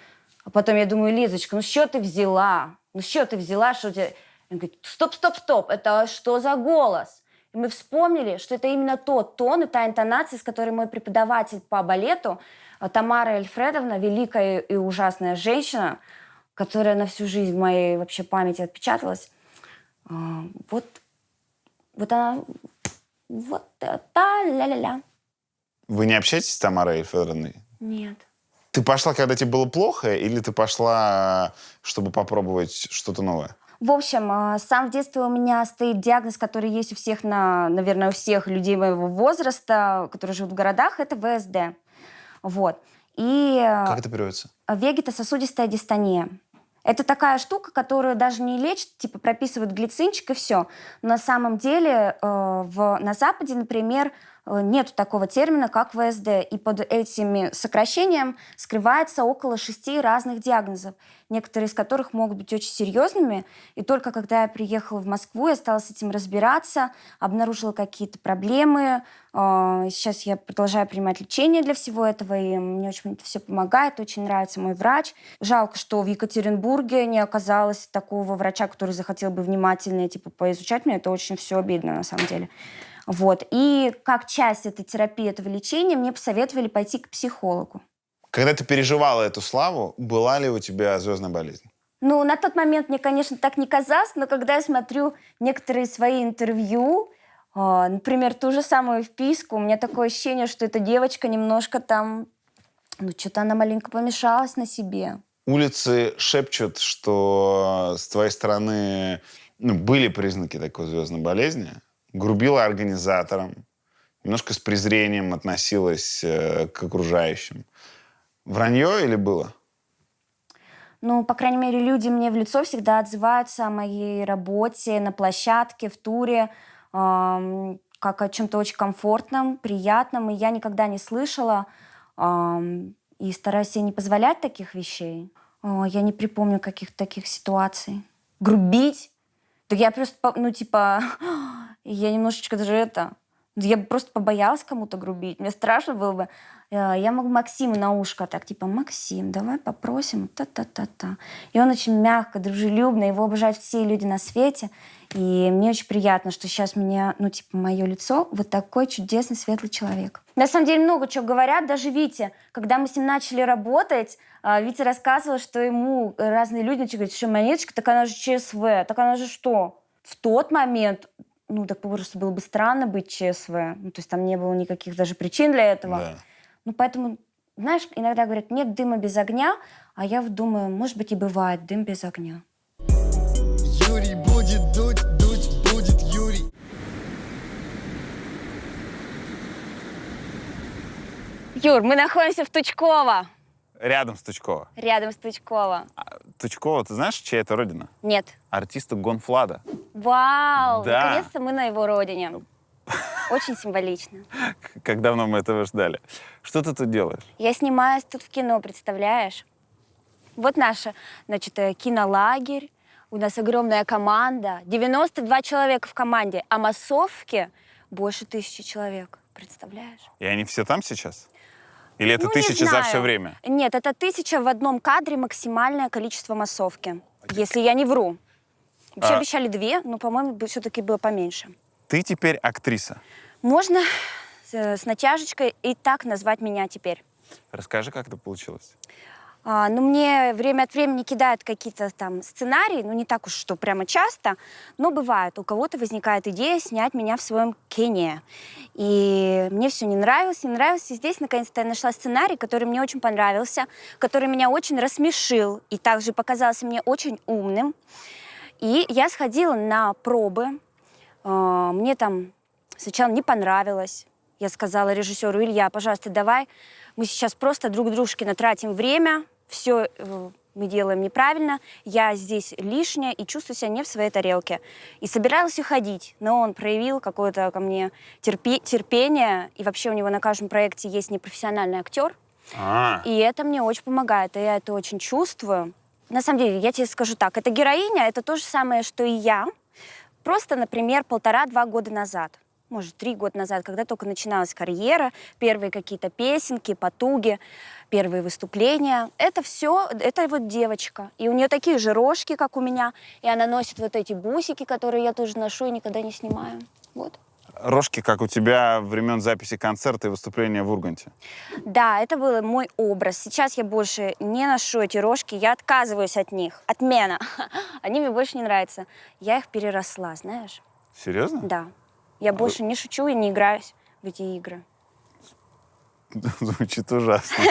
А потом я думаю: Лизочка, ну что ты взяла? Ну что ты взяла? Что у тебя... Он говорит: стоп, это что за голос? И мы вспомнили, что это именно тот тон и та интонация, с которой мой преподаватель по балету Тамара Эльфредовна, великая и ужасная женщина, которая на всю жизнь в моей вообще памяти отпечаталась. Вот она, вот та ля-ля-ля. Вы не общаетесь с Тамарой Эльфредовной? Нет. Ты пошла, когда тебе было плохо, или ты пошла, чтобы попробовать что-то новое? В общем, сам в детстве у меня стоит диагноз, который есть у всех, наверное, у всех людей моего возраста, которые живут в городах, это ВСД. Вот. И Как это переводится? вегетососудистая дистония. Это такая штука, которую даже не лечат, типа прописывают глицинчик и все. Но на самом деле на Западе, например, нет такого термина, как ВСД. И под этим сокращением скрывается около 6 разных диагнозов, некоторые из которых могут быть очень серьезными. И только когда я приехала в Москву, я стала с этим разбираться, обнаружила какие-то проблемы. Сейчас я продолжаю принимать лечение для всего этого, и мне очень это все помогает, очень нравится мой врач. Жалко, что в Екатеринбурге не оказалось такого врача, который захотел бы внимательнее поизучать меня. Это очень все обидно, на самом деле. Вот. И как часть этой терапии, этого лечения, мне посоветовали пойти к психологу. Когда ты переживала эту славу, была ли у тебя звездная болезнь? Ну, на тот момент мне, конечно, так не казалось, но когда я смотрю некоторые свои интервью, например, ту же самую вписку, у меня такое ощущение, что эта девочка немножко там, ну, что-то она маленько помешалась на себе. Улицы шепчут, что с твоей стороны были признаки такой звездной болезни. грубила организаторам, немножко с презрением относилась к окружающим. Вранье или было? Ну, по крайней мере, люди мне в лицо всегда отзываются о моей работе на площадке, в туре, как о чем-то очень комфортном, приятном. И я никогда не слышала и стараюсь себе не позволять таких вещей. Я не припомню каких-то таких ситуаций. Грубить? Да я просто, ну, типа, я немножечко даже я бы просто побоялась кому-то грубить. Мне страшно было бы. Я могу Максиму на ушко так, типа, Максим, давай попросим, та-та-та-та. И он очень мягко, дружелюбно, его обожают все люди на свете. И мне очень приятно, что сейчас меня, ну, типа, мое лицо, вот такой чудесный, светлый человек. На самом деле много чего говорят, даже Витя. Когда мы с ним начали работать, Витя рассказывал, что ему разные люди начали говорить, что Монеточка, так она же ЧСВ, так она же что? В тот момент, ну, так просто было бы странно быть ЧСВ. Ну, то есть там не было никаких даже причин для этого. Да. Ну, поэтому, знаешь, иногда говорят, нет дыма без огня, а я вот думаю, может быть, и бывает дым без огня. Юрий будет дуть, дуть будет Юрий. Юр, мы находимся в Тучково. Рядом с Тучково. Рядом с Тучково. Тучково, ты знаешь, чья это родина? Нет. Артиста Гонфлада. Вау! Да. Наконец-то мы на его родине. Очень символично. Как давно мы этого ждали. Что ты тут делаешь? Я снимаюсь тут в кино, представляешь? Вот наша, значит, кинолагерь. У нас огромная команда. 92 человека в команде. А массовки больше 1000 человек. Представляешь? И они все там сейчас? Или это Ну, не 1000 за знаю. все время? Нет, это 1000 в одном кадре максимальное количество массовки. Если я не вру. Вообще обещали 2, но, по-моему, все-таки было поменьше. Ты теперь актриса. Можно с натяжечкой и так назвать меня теперь. Расскажи, как это получилось. Ну, мне время от времени кидают какие-то там сценарии, ну, не так уж, что прямо часто, но бывает. У кого-то возникает идея снять меня в своем кине. И мне все не нравилось. И здесь, наконец-то, я нашла сценарий, который мне очень понравился, который меня очень рассмешил и также показался мне очень умным. И я сходила на пробы. Мне там сначала не понравилось. Я сказала режиссеру: Илья, пожалуйста, давай мы сейчас просто друг дружке натратим время, все мы делаем неправильно, я здесь лишняя и чувствую себя не в своей тарелке. И собиралась уходить, но он проявил какое-то ко мне терпение, и вообще у него на каждом проекте есть непрофессиональный актер, и это мне очень помогает, и я это очень чувствую. На самом деле, я тебе скажу так, эта героиня, это то же самое, что и я, просто, например, 1,5-2 года назад. Может, 3 года назад, когда только начиналась карьера, первые какие-то песенки, потуги, первые выступления. Это все, это вот девочка. И у нее такие же рожки, как у меня. И она носит вот эти бусики, которые я тоже ношу и никогда не снимаю. Вот. Рожки, как у тебя времен записи концерта и выступления в Урганте. Да, это был мой образ. Сейчас я больше не ношу эти рожки, я отказываюсь от них. Отмена. Они мне больше не нравятся. Я их переросла, знаешь? Серьезно? Да. Я больше не шучу и не играюсь в эти игры. Звучит ужасно.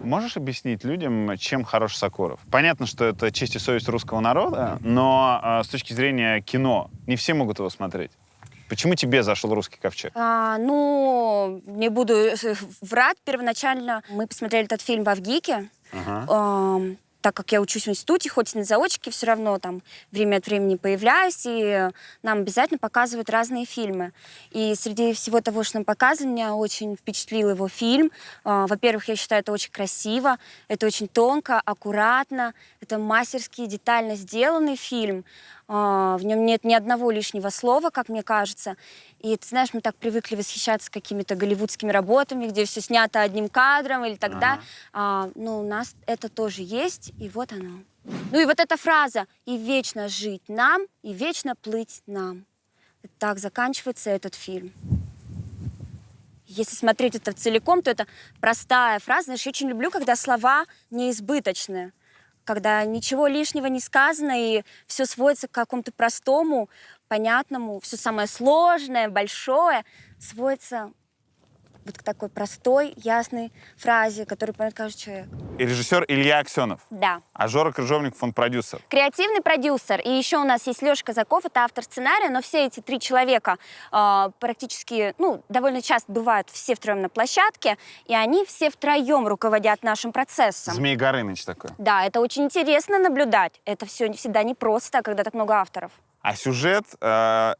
Можешь объяснить людям, чем хорош Сокуров? Понятно, что это честь и совесть русского народа, но с точки зрения кино не все могут его смотреть. Почему тебе зашел «Русский ковчег»? Ну, не буду врать. Первоначально мы посмотрели этот фильм в Авгике. Так как я учусь в институте, хоть и на заочке, все равно там время от времени появляюсь, и нам обязательно показывают разные фильмы. И среди всего того, что нам показывали, меня очень впечатлил его фильм. Во-первых, я считаю, это очень красиво, это очень тонко, аккуратно, это мастерски, детально сделанный фильм. В нем нет ни одного лишнего слова, как мне кажется. И ты знаешь, мы так привыкли восхищаться какими-то голливудскими работами, где все снято одним кадром или тогда. Но у нас это тоже есть, и вот оно. Ну и вот эта фраза «и вечно жить нам, и вечно плыть нам». Так заканчивается этот фильм. Если смотреть это целиком, то это простая фраза. Знаешь, я очень люблю, когда слова неизбыточны. Когда ничего лишнего не сказано, и все сводится к какому-то простому, понятному, все самое сложное, большое сводится вот к такой простой, ясной фразе, которую понимает каждый человек. И режиссер Илья Аксенов. Да. А Жора Крыжовников, он продюсер. Креативный продюсер. И еще у нас есть Леша Казаков, это автор сценария, но все эти 3 человека практически, ну, довольно часто бывают все втроем на площадке, и они все втроем руководят нашим процессом. Змей Горыныч такой. Да, это очень интересно наблюдать. Это все всегда непросто, когда так много авторов. А сюжет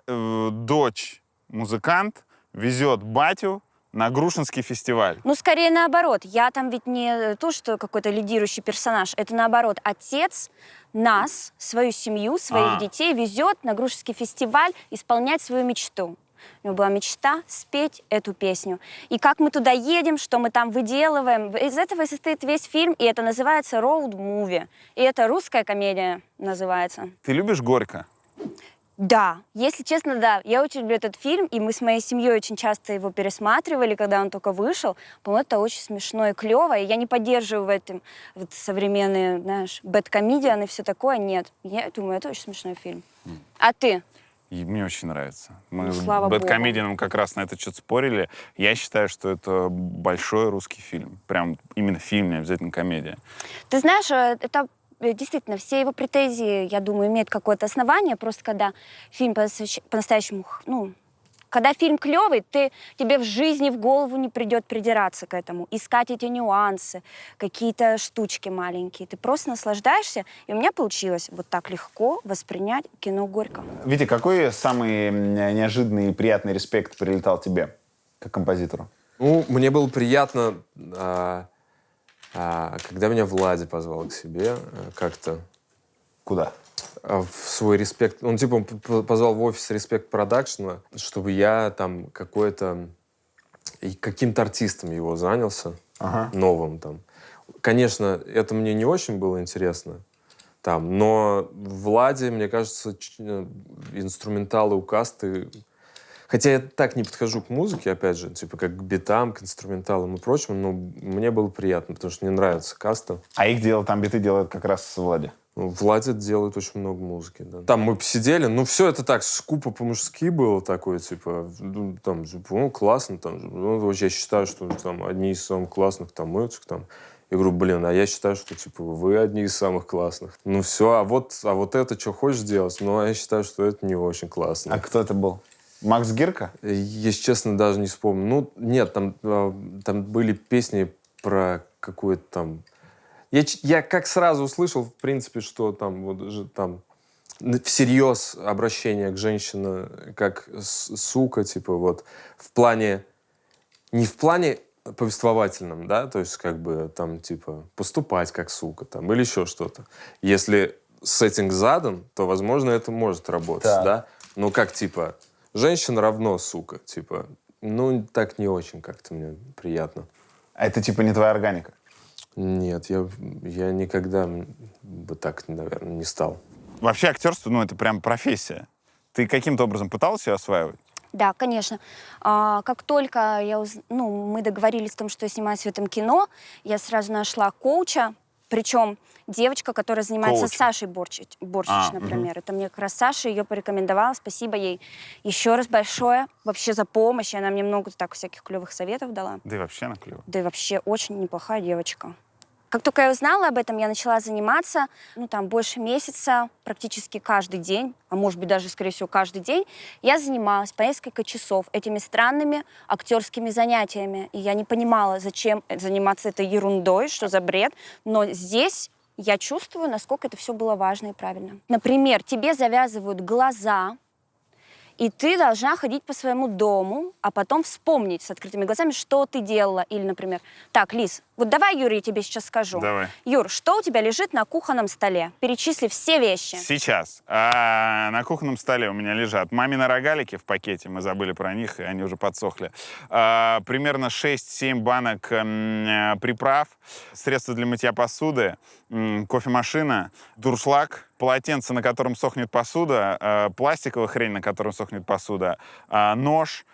дочь музыкант везет батю на Грушинский фестиваль. Ну, скорее наоборот. Я там ведь не то, что какой-то лидирующий персонаж. Это наоборот. Отец нас, свою семью, своих детей везет на Грушинский фестиваль исполнять свою мечту. У него была мечта спеть эту песню. И как мы туда едем, что мы там выделываем. Из этого и состоит весь фильм, и это называется роуд-муви. И это русская комедия называется. Ты любишь Горько? Да, если честно, да. Я очень люблю этот фильм, и мы с моей семьей очень часто его пересматривали, когда он только вышел. По-моему, это очень смешно и клево, и я не поддерживаю в этом вот современные, знаешь, бэдкомедиан и все такое. Нет, я думаю, это очень смешной фильм. А ты? И мне очень нравится. Мы с слава богу. Бэдкомедианом как раз на это что-то спорили. Я считаю, что это большой русский фильм. Прям именно фильм, не обязательно комедия. Ты знаешь, это действительно, все его претензии, я думаю, имеют какое-то основание. Просто когда фильм по-настоящему, ну, когда фильм клевый, тебе в жизни в голову не придет придираться к этому, искать эти нюансы, какие-то штучки маленькие. Ты просто наслаждаешься. И у меня получилось вот так легко воспринять кино «Горько». Витя, какой самый неожиданный и приятный респект прилетал тебе, как композитору? Ну, мне было приятно, когда меня Влади позвал к себе как-то. Куда? В свой респект. Он типа позвал в офис Респект Продакшена, чтобы я там каким-то артистом его занялся, новым там. Конечно, это мне не очень было интересно там, но Влади, мне кажется, инструменталы, укасты. Хотя я так не подхожу к музыке, опять же, типа как к битам, к инструменталам и прочему, но мне было приятно, потому что мне нравится каста. А там биты делают как раз Влади? Влади делает очень много музыки, да. Там мы посидели, ну, все это так скупо по-мужски было такое, типа, ну, там, ну, классно, там, ну, я считаю, что там одни из самых классных там музык, там. Я говорю, блин, а я считаю, что, типа, вы одни из самых классных. Ну, все, а вот это что хочешь делать? Ну, а я считаю, что это не очень классно. А кто это был? Макс Гирко? Если честно, даже не вспомню. Ну, нет, там были песни про какую-то там... Я как сразу услышал, в принципе, что там всерьез обращение к женщине как сука, типа вот в плане... Не в плане повествовательном, да, то есть как бы там типа поступать как сука там или еще что-то. Если сеттинг задан, то, возможно, это может работать, да? Но как типа женщина равно сука, типа, ну так не очень как-то мне приятно. А это типа не твоя органика? Нет, я никогда бы так, наверное, не стал. Вообще актерство, ну, это прям профессия. Ты каким-то образом пытался ее осваивать? Да, конечно. Как только мы договорились о том, что я снимаюсь в этом кино, я сразу нашла коуча, причем девочка, которая занимается с Сашей Борчич, например. Это мне как раз Саша ее порекомендовала. Спасибо ей еще раз большое вообще за помощь. И она мне много так всяких клевых советов дала. Да и вообще она клевая. Да и вообще очень неплохая девочка. Как только я узнала об этом, я начала заниматься, больше месяца, практически каждый день, а может быть даже, скорее всего, каждый день, я занималась по несколько часов этими странными актерскими занятиями. И я не понимала, зачем заниматься этой ерундой, что за бред. Но здесь я чувствую, насколько это все было важно и правильно. Например, тебе завязывают глаза, и ты должна ходить по своему дому, а потом вспомнить с открытыми глазами, что ты делала. Или, например, так, Лиз, вот давай, Юр, я тебе сейчас скажу. Давай. Юр, что у тебя лежит на кухонном столе? Перечисли все вещи. Сейчас. На кухонном столе у меня лежат мамины рогалики в пакете, мы забыли про них, и они уже подсохли. Примерно 6-7 банок приправ, средства для мытья посуды, кофемашина, дуршлаг, полотенце, на котором сохнет посуда, пластиковая хрень, на котором сохнет посуда, нож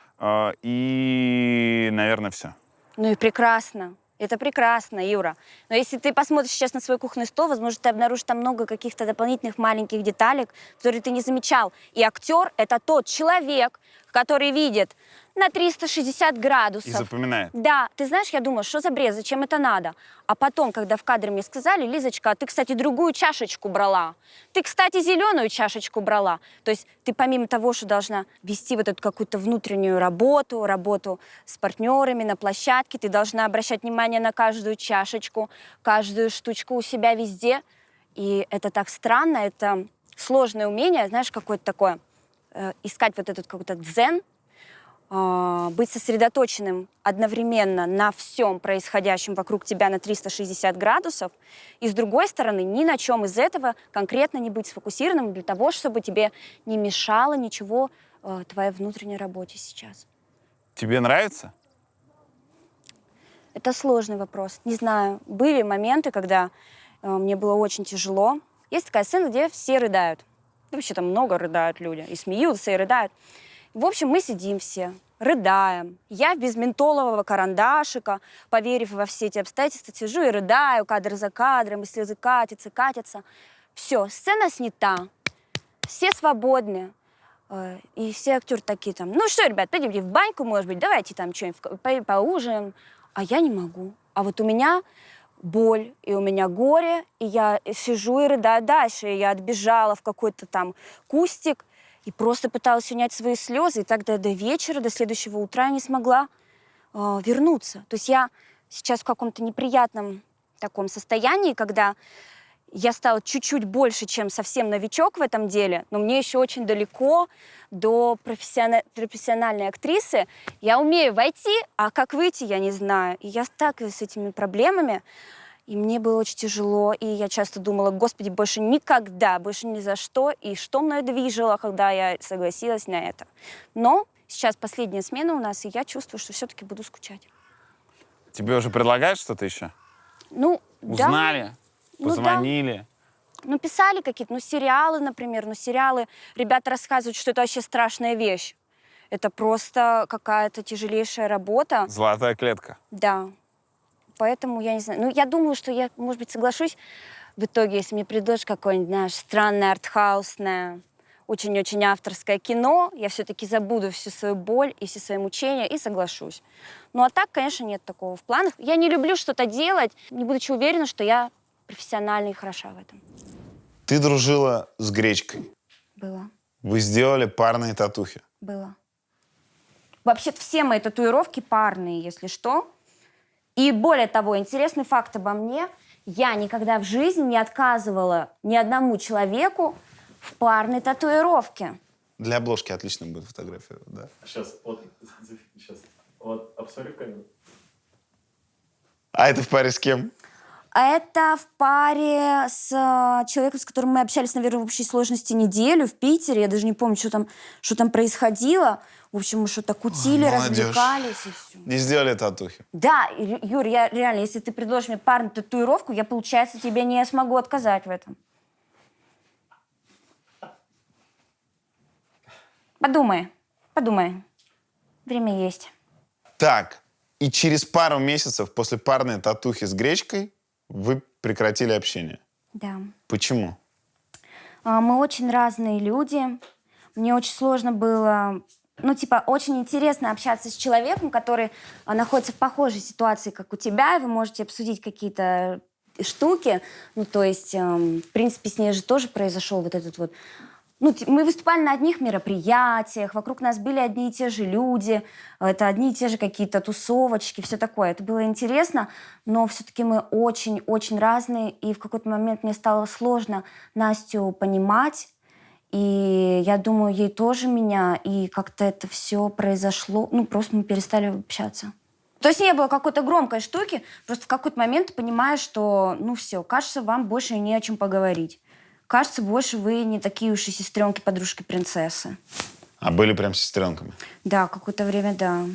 и, наверное, все. Ну и прекрасно. Это прекрасно, Юра. Но если ты посмотришь сейчас на свой кухонный стол, возможно, ты обнаружишь там много каких-то дополнительных маленьких деталек, которые ты не замечал. И актер — это тот человек, который видит на 360 градусов. И запоминает. Да, ты знаешь, я думала, что за бред, зачем это надо? А потом, когда в кадре мне сказали: Лизочка, а ты, кстати, другую чашечку брала. Ты, кстати, зеленую чашечку брала. То есть ты помимо того, что должна вести вот эту какую-то внутреннюю работу с партнерами на площадке, ты должна обращать внимание на каждую чашечку, каждую штучку у себя везде. И это так странно, это сложное умение, знаешь, какое-то такое, искать вот этот какой-то дзен, быть сосредоточенным одновременно на всем происходящем вокруг тебя на 360 градусов, и с другой стороны, ни на чем из этого конкретно не быть сфокусированным для того, чтобы тебе не мешало ничего твоей внутренней работе сейчас. Тебе нравится? Это сложный вопрос. Не знаю, были моменты, когда мне было очень тяжело. Есть такая сцена, где все рыдают. Вообще там много рыдают люди. И смеются, и рыдают. В общем, мы сидим все, рыдаем. Я без ментолового карандашика, поверив во все эти обстоятельства, сижу и рыдаю кадр за кадром, и слезы катятся. Все, сцена снята. Все свободны. И все актеры такие там: ну что, ребят, пойдемте в баньку, может быть, давайте там что-нибудь поужинаем. А я не могу. А вот у меня боль, и у меня горе, и я сижу и рыдаю дальше. И я отбежала в какой-то там кустик и просто пыталась унять свои слезы. И так до вечера, до следующего утра я не смогла вернуться. То есть я сейчас в каком-то неприятном таком состоянии, когда я стала чуть-чуть больше, чем совсем новичок в этом деле, но мне еще очень далеко до профессиональной актрисы. Я умею войти, а как выйти, я не знаю. И я сталкиваюсь с этими проблемами, и мне было очень тяжело. И я часто думала: Господи, больше никогда, больше ни за что. И что мной движило, когда я согласилась на это. Но сейчас последняя смена у нас, и я чувствую, что все-таки буду скучать. Тебе уже предлагают что-то еще? Ну, Узнали? Да. Позвонили? Ну, писали какие-то, сериалы, например. Сериалы, ребята рассказывают, что это вообще страшная вещь. Это просто какая-то тяжелейшая работа. Золотая клетка. Да. Поэтому я не знаю. Я думаю, что я, может быть, соглашусь в итоге, если мне предложат какое-нибудь, знаешь, странное, артхаусное, очень-очень авторское кино, я все-таки забуду всю свою боль и все свои мучения и соглашусь. Ну, а так, конечно, нет такого в планах. Я не люблю что-то делать, не будучи уверена, что я профессиональна и хороша в этом. Ты дружила с Гречкой. Было. Вы сделали парные татухи. Было. Вообще-то все мои татуировки парные, если что. И более того, интересный факт обо мне. Я никогда в жизни не отказывала ни одному человеку в парной татуировке. Для обложки отлично будет фотография, да. Сейчас, обсмотри камеру. А это в паре с кем? Это в паре с человеком, с которым мы общались, наверное, в общей сложности неделю в Питере. Я даже не помню, что там происходило. В общем, мы что-то кутили, развлекались и все. Не сделали татухи? Да, Юр, я реально, если ты предложишь мне парную татуировку, я, получается, тебе не смогу отказать в этом. Подумай. Время есть. Так, и через пару месяцев после парной татухи с Гречкой вы прекратили общение. Да. Почему? Мы очень разные люди. Мне очень сложно было... очень интересно общаться с человеком, который находится в похожей ситуации, как у тебя, и вы можете обсудить какие-то штуки. В принципе, с ней же тоже произошел вот этот вот... мы выступали на одних мероприятиях, вокруг нас были одни и те же люди, это одни и те же какие-то тусовочки, все такое. Это было интересно, но все-таки мы очень-очень разные, и в какой-то момент мне стало сложно Настю понимать, и я думаю, ей тоже меня, и как-то это все произошло, просто мы перестали общаться. То есть не было какой-то громкой штуки, просто в какой-то момент ты понимаешь, что, все, кажется, вам больше не о чем поговорить. Кажется, больше вы не такие уж и сестренки, подружки, принцессы. А были прям сестренками? Да, какое-то время, да.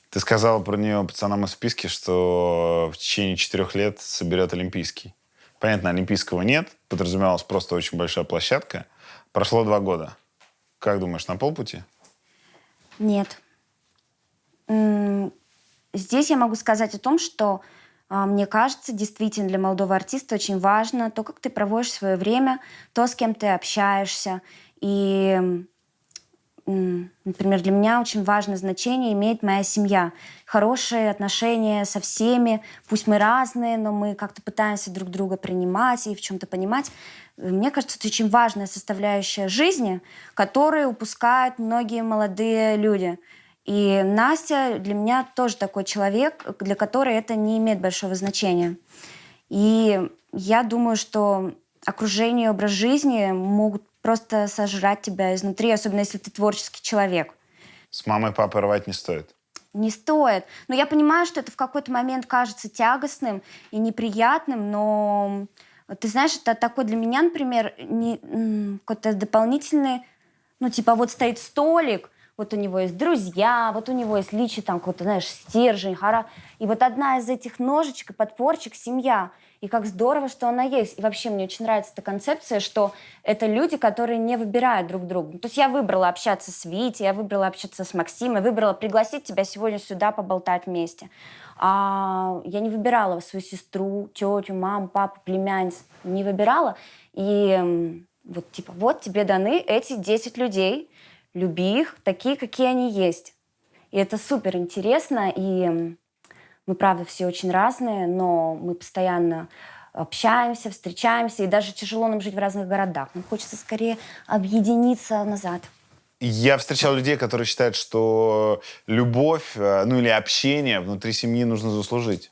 Ты сказала про нее пацанам из списки, что в течение 4 лет соберет Олимпийский. Понятно, Олимпийского нет, подразумевалась просто очень большая площадка. Прошло 2 года. Как думаешь, на полпути? Нет. Здесь я могу сказать о том, что мне кажется, действительно для молодого артиста очень важно то, как ты проводишь свое время, то, с кем ты общаешься. И например, для меня очень важное значение имеет моя семья. Хорошие отношения со всеми, пусть мы разные, но мы как-то пытаемся друг друга принимать и в чем-то понимать. Мне кажется, это очень важная составляющая жизни, которую упускают многие молодые люди. И Настя для меня тоже такой человек, для которой это не имеет большого значения. И я думаю, что окружение и образ жизни могут просто сожрать тебя изнутри, особенно если ты творческий человек. С мамой, папой рвать не стоит. Не стоит. Но я понимаю, что это в какой-то момент кажется тягостным и неприятным, но ты знаешь, это такой для меня, например, какой-то дополнительный, ну, типа, вот стоит столик, вот у него есть друзья, вот у него есть личий, там, какой-то, знаешь, стержень, и вот одна из этих ножичек и подпорчик — семья. И как здорово, что она есть. И вообще мне очень нравится эта концепция, что это люди, которые не выбирают друг друга. То есть я выбрала общаться с Витей, я выбрала общаться с Максимом, выбрала пригласить тебя сегодня сюда поболтать вместе. А я не выбирала свою сестру, тетю, маму, папу, племянниц. Не выбирала. И вот типа вот тебе даны эти 10 людей. Люби их такие, какие они есть. И это супер интересно. И мы, правда, все очень разные, но мы постоянно общаемся, встречаемся, и даже тяжело нам жить в разных городах. Нам хочется скорее объединиться назад. Я встречал людей, которые считают, что любовь, ну или общение внутри семьи нужно заслужить.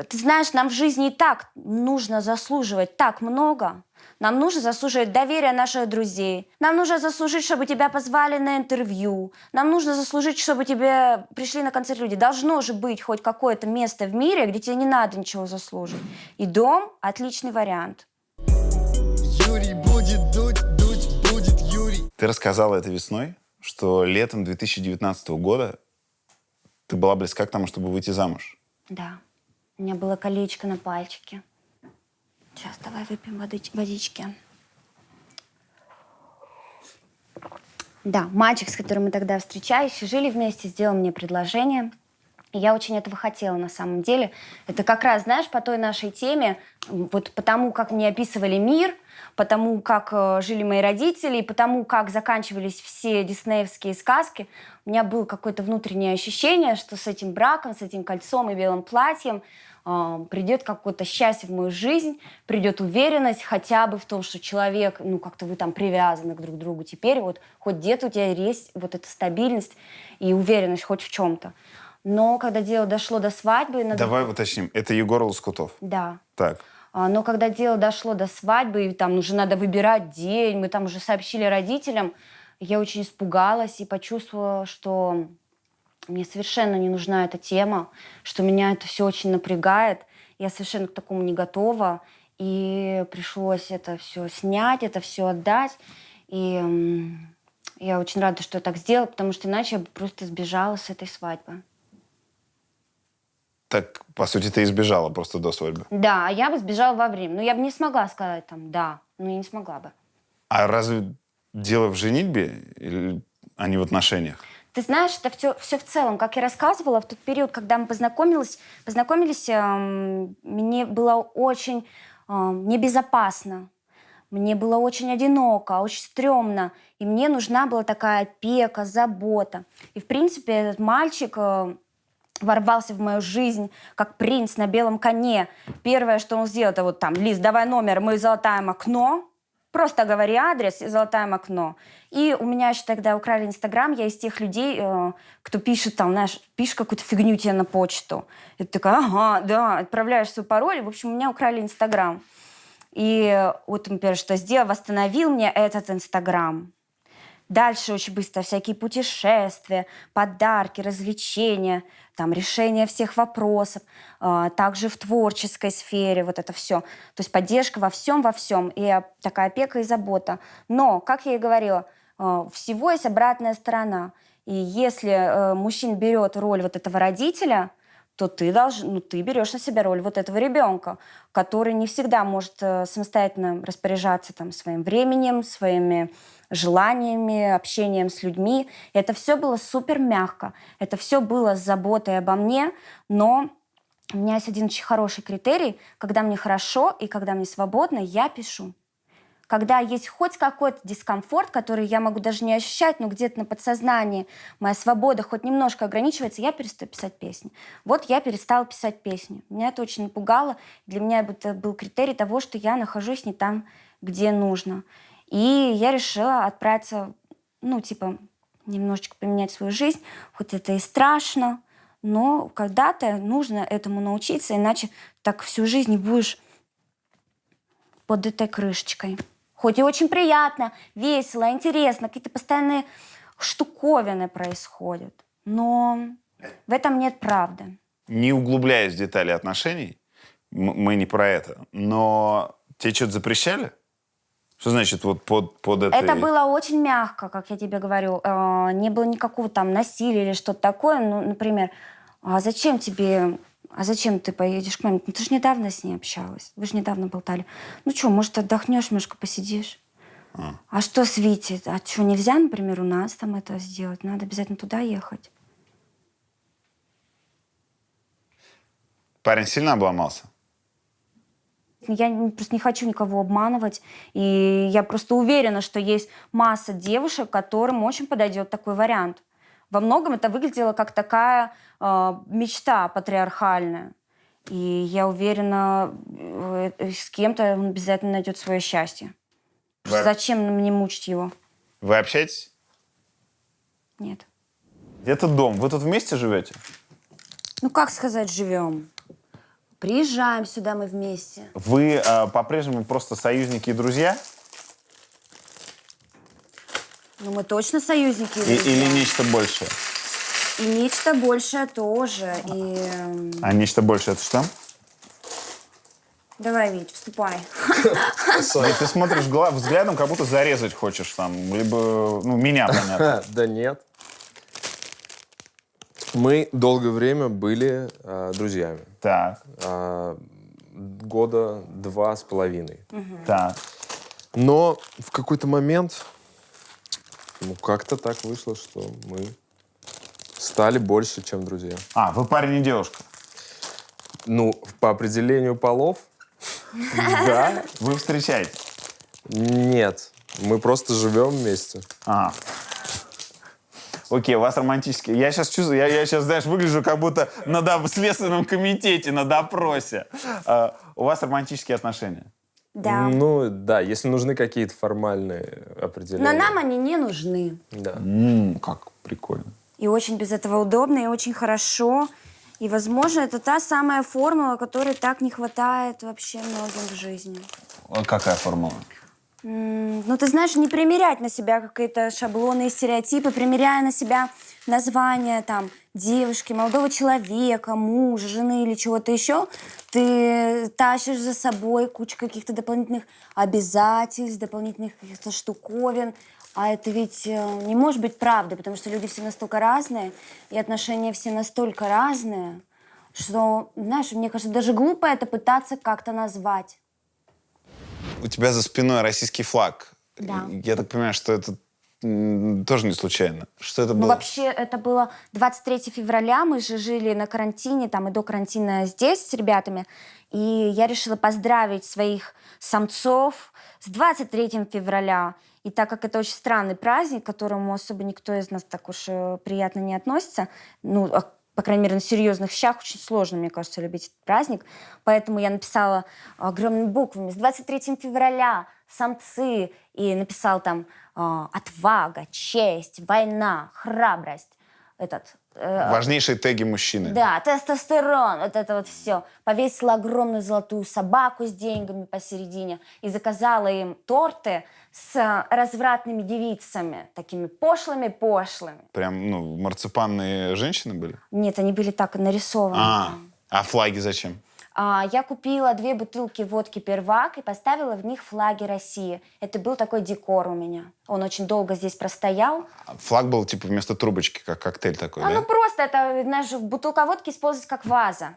Ты знаешь, нам в жизни и так нужно заслуживать так много. Нам нужно заслуживать доверие наших друзей. Нам нужно заслужить, чтобы тебя позвали на интервью. Нам нужно заслужить, чтобы тебе пришли на концерт люди. Должно же быть хоть какое-то место в мире, где тебе не надо ничего заслужить. И дом – отличный вариант. Юрий будет дуть, дуть будет Юрий. Ты рассказала это весной, что летом 2019 года ты была близка к тому, чтобы выйти замуж. Да. У меня было колечко на пальчике. Сейчас давай выпьем водички. Да, мальчик, с которым мы тогда встречались, жили вместе, сделал мне предложение. И я очень этого хотела на самом деле. Это как раз, знаешь, по той нашей теме, вот потому, как мне описывали мир, потому, как жили мои родители, и потому, как заканчивались все диснеевские сказки, у меня было какое-то внутреннее ощущение, что с этим браком, с этим кольцом и белым платьем придет какое-то счастье в мою жизнь, придет уверенность хотя бы в том, что человек, ну, как-то вы там привязаны друг к другу теперь, вот хоть где-то у тебя есть вот эта стабильность и уверенность хоть в чем-то. Но когда дело дошло до свадьбы... Давай уточним, это Егор Лоскутов? Да. Так. Но когда дело дошло до свадьбы, и там уже надо выбирать день, мы там уже сообщили родителям, я очень испугалась и почувствовала, что мне совершенно не нужна эта тема, что меня это все очень напрягает. Я совершенно к такому не готова. И пришлось это все снять, это все отдать. И я очень рада, что я так сделала, потому что иначе я бы просто сбежала с этой свадьбы. Так, по сути, ты избежала просто до свадьбы. Да, а я бы сбежала во время. Но я бы не смогла сказать там «да». Ну, я не смогла бы. А разве дело в женитьбе, а не в отношениях? Ты знаешь, это все в целом. Как я рассказывала, в тот период, когда мы познакомились, мне было очень небезопасно. Мне было очень одиноко, очень стрёмно. И мне нужна была такая опека, забота. И, в принципе, этот мальчик ворвался в мою жизнь, как принц на белом коне. Первое, что он сделал, это вот там: Лиз, давай номер, мы залатаем окно. Просто говори адрес и залатаем окно. И у меня еще тогда украли Инстаграм. Я из тех людей, кто пишет там, знаешь, пишет какую-то фигню тебе на почту. И ты такая: ага, да, отправляешь свой пароль. В общем, у меня украли Инстаграм. И вот он первое, что сделал, восстановил мне этот Инстаграм. Дальше очень быстро всякие путешествия, подарки, развлечения, там, решение всех вопросов, также в творческой сфере, вот это все. То есть поддержка во всем, и такая опека и забота. Но, как я и говорила, всего есть обратная сторона. И если мужчина берет роль вот этого родителя, то ты берешь на себя роль вот этого ребенка, который не всегда может самостоятельно распоряжаться там своим временем, своими желаниями, общением с людьми. И это все было супер мягко. Это все было с заботой обо мне, но у меня есть один очень хороший критерий. Когда мне хорошо и когда мне свободно, я пишу. когда есть хоть какой-то дискомфорт, который я могу даже не ощущать, но где-то на подсознании моя свобода хоть немножко ограничивается, я перестаю писать песни. Вот я перестала писать песни. Меня это очень напугало. Для меня это был критерий того, что я нахожусь не там, где нужно. И я решила отправиться, ну, типа, немножечко поменять свою жизнь, хоть это и страшно, но когда-то нужно этому научиться, иначе так всю жизнь не будешь под этой крышечкой. Хоть и очень приятно, весело, интересно, какие-то постоянные штуковины происходят, но в этом нет правды. Не углубляясь в детали отношений, мы не про это, но тебе что-то запрещали? Что значит вот под этой... Это было очень мягко, как я тебе говорю. Не было никакого там насилия или что-то такое. Ну, например, а зачем ты поедешь к маме? Ну, ты же недавно с ней общалась. Вы же недавно болтали. Ну что, может, отдохнешь, немножко посидишь? А что с Витей? А что, нельзя, например, у нас там это сделать? Надо обязательно туда ехать. Парень сильно обломался? Я просто не хочу никого обманывать. И я просто уверена, что есть масса девушек, которым очень подойдет такой вариант. Во многом это выглядело как такая мечта патриархальная. И я уверена, с кем-то он обязательно найдет свое счастье. Зачем мне мучить его? Вы общаетесь? Нет. Где-то дом. Вы тут вместе живете? Ну, как сказать, живем? Приезжаем сюда мы вместе. Вы по-прежнему просто союзники и друзья? Ну, мы точно союзники. Или нечто большее? И нечто большее тоже. А нечто большее это что? Давай, Вить, вступай. Ты смотришь взглядом, как будто зарезать хочешь там. Либо, ну, меня, понятно. Да нет. Мы долгое время были друзьями. Так. Года 2,5. Так. Но в какой-то момент, ну, как-то так вышло, что мы стали больше, чем друзья. А, вы парень и девушка? Ну, по определению полов, да. Вы встречаетесь? Нет, мы просто живем вместе. Окей, у вас романтические. Я сейчас чувствую, я сейчас, знаешь, выгляжу как будто в Следственном комитете, на допросе. У вас романтические отношения? Да. Ну, да, если нужны какие-то формальные определения. Но нам они не нужны. Да. Как прикольно. И очень без этого удобно, и очень хорошо. И, возможно, это та самая формула, которой так не хватает вообще многим в жизни. Какая формула? Ну, ты знаешь, не примерять на себя какие-то шаблоны и стереотипы, примеряя на себя названия там девушки, молодого человека, мужа, жены или чего-то еще, ты тащишь за собой кучу каких-то дополнительных обязательств, дополнительных каких-то штуковин. А это ведь не может быть правдой, потому что люди все настолько разные, и отношения все настолько разные, что, знаешь, мне кажется, даже глупо это пытаться как-то назвать. У тебя за спиной российский флаг. Да. Я так понимаю, что это тоже не случайно. Что это было? Ну, вообще, это было 23 февраля. Мы же жили на карантине, там и до карантина здесь с ребятами. И я решила поздравить своих самцов с 23 февраля. И так как это очень странный праздник, к которому особо никто из нас так уж приятно не относится, ну, по крайней мере, на серьезных щах очень сложно, мне кажется, любить этот праздник. Поэтому я написала огромными буквами с 23 февраля самцы. И написал там отвага, честь, война, храбрость. Важнейшие теги мужчины. Да, тестостерон, вот это вот все. Повесила огромную золотую собаку с деньгами посередине и заказала им торты с развратными девицами, такими пошлыми-пошлыми. Прям, ну, марципанные женщины были? Нет, они были так нарисованы. А флаги зачем? Я купила 2 бутылки водки «Первак» и поставила в них флаги России. Это был такой декор у меня. Он очень долго здесь простоял. Флаг был типа вместо трубочки, как коктейль такой, да? Ну просто это, знаешь, бутылка водки используется как ваза.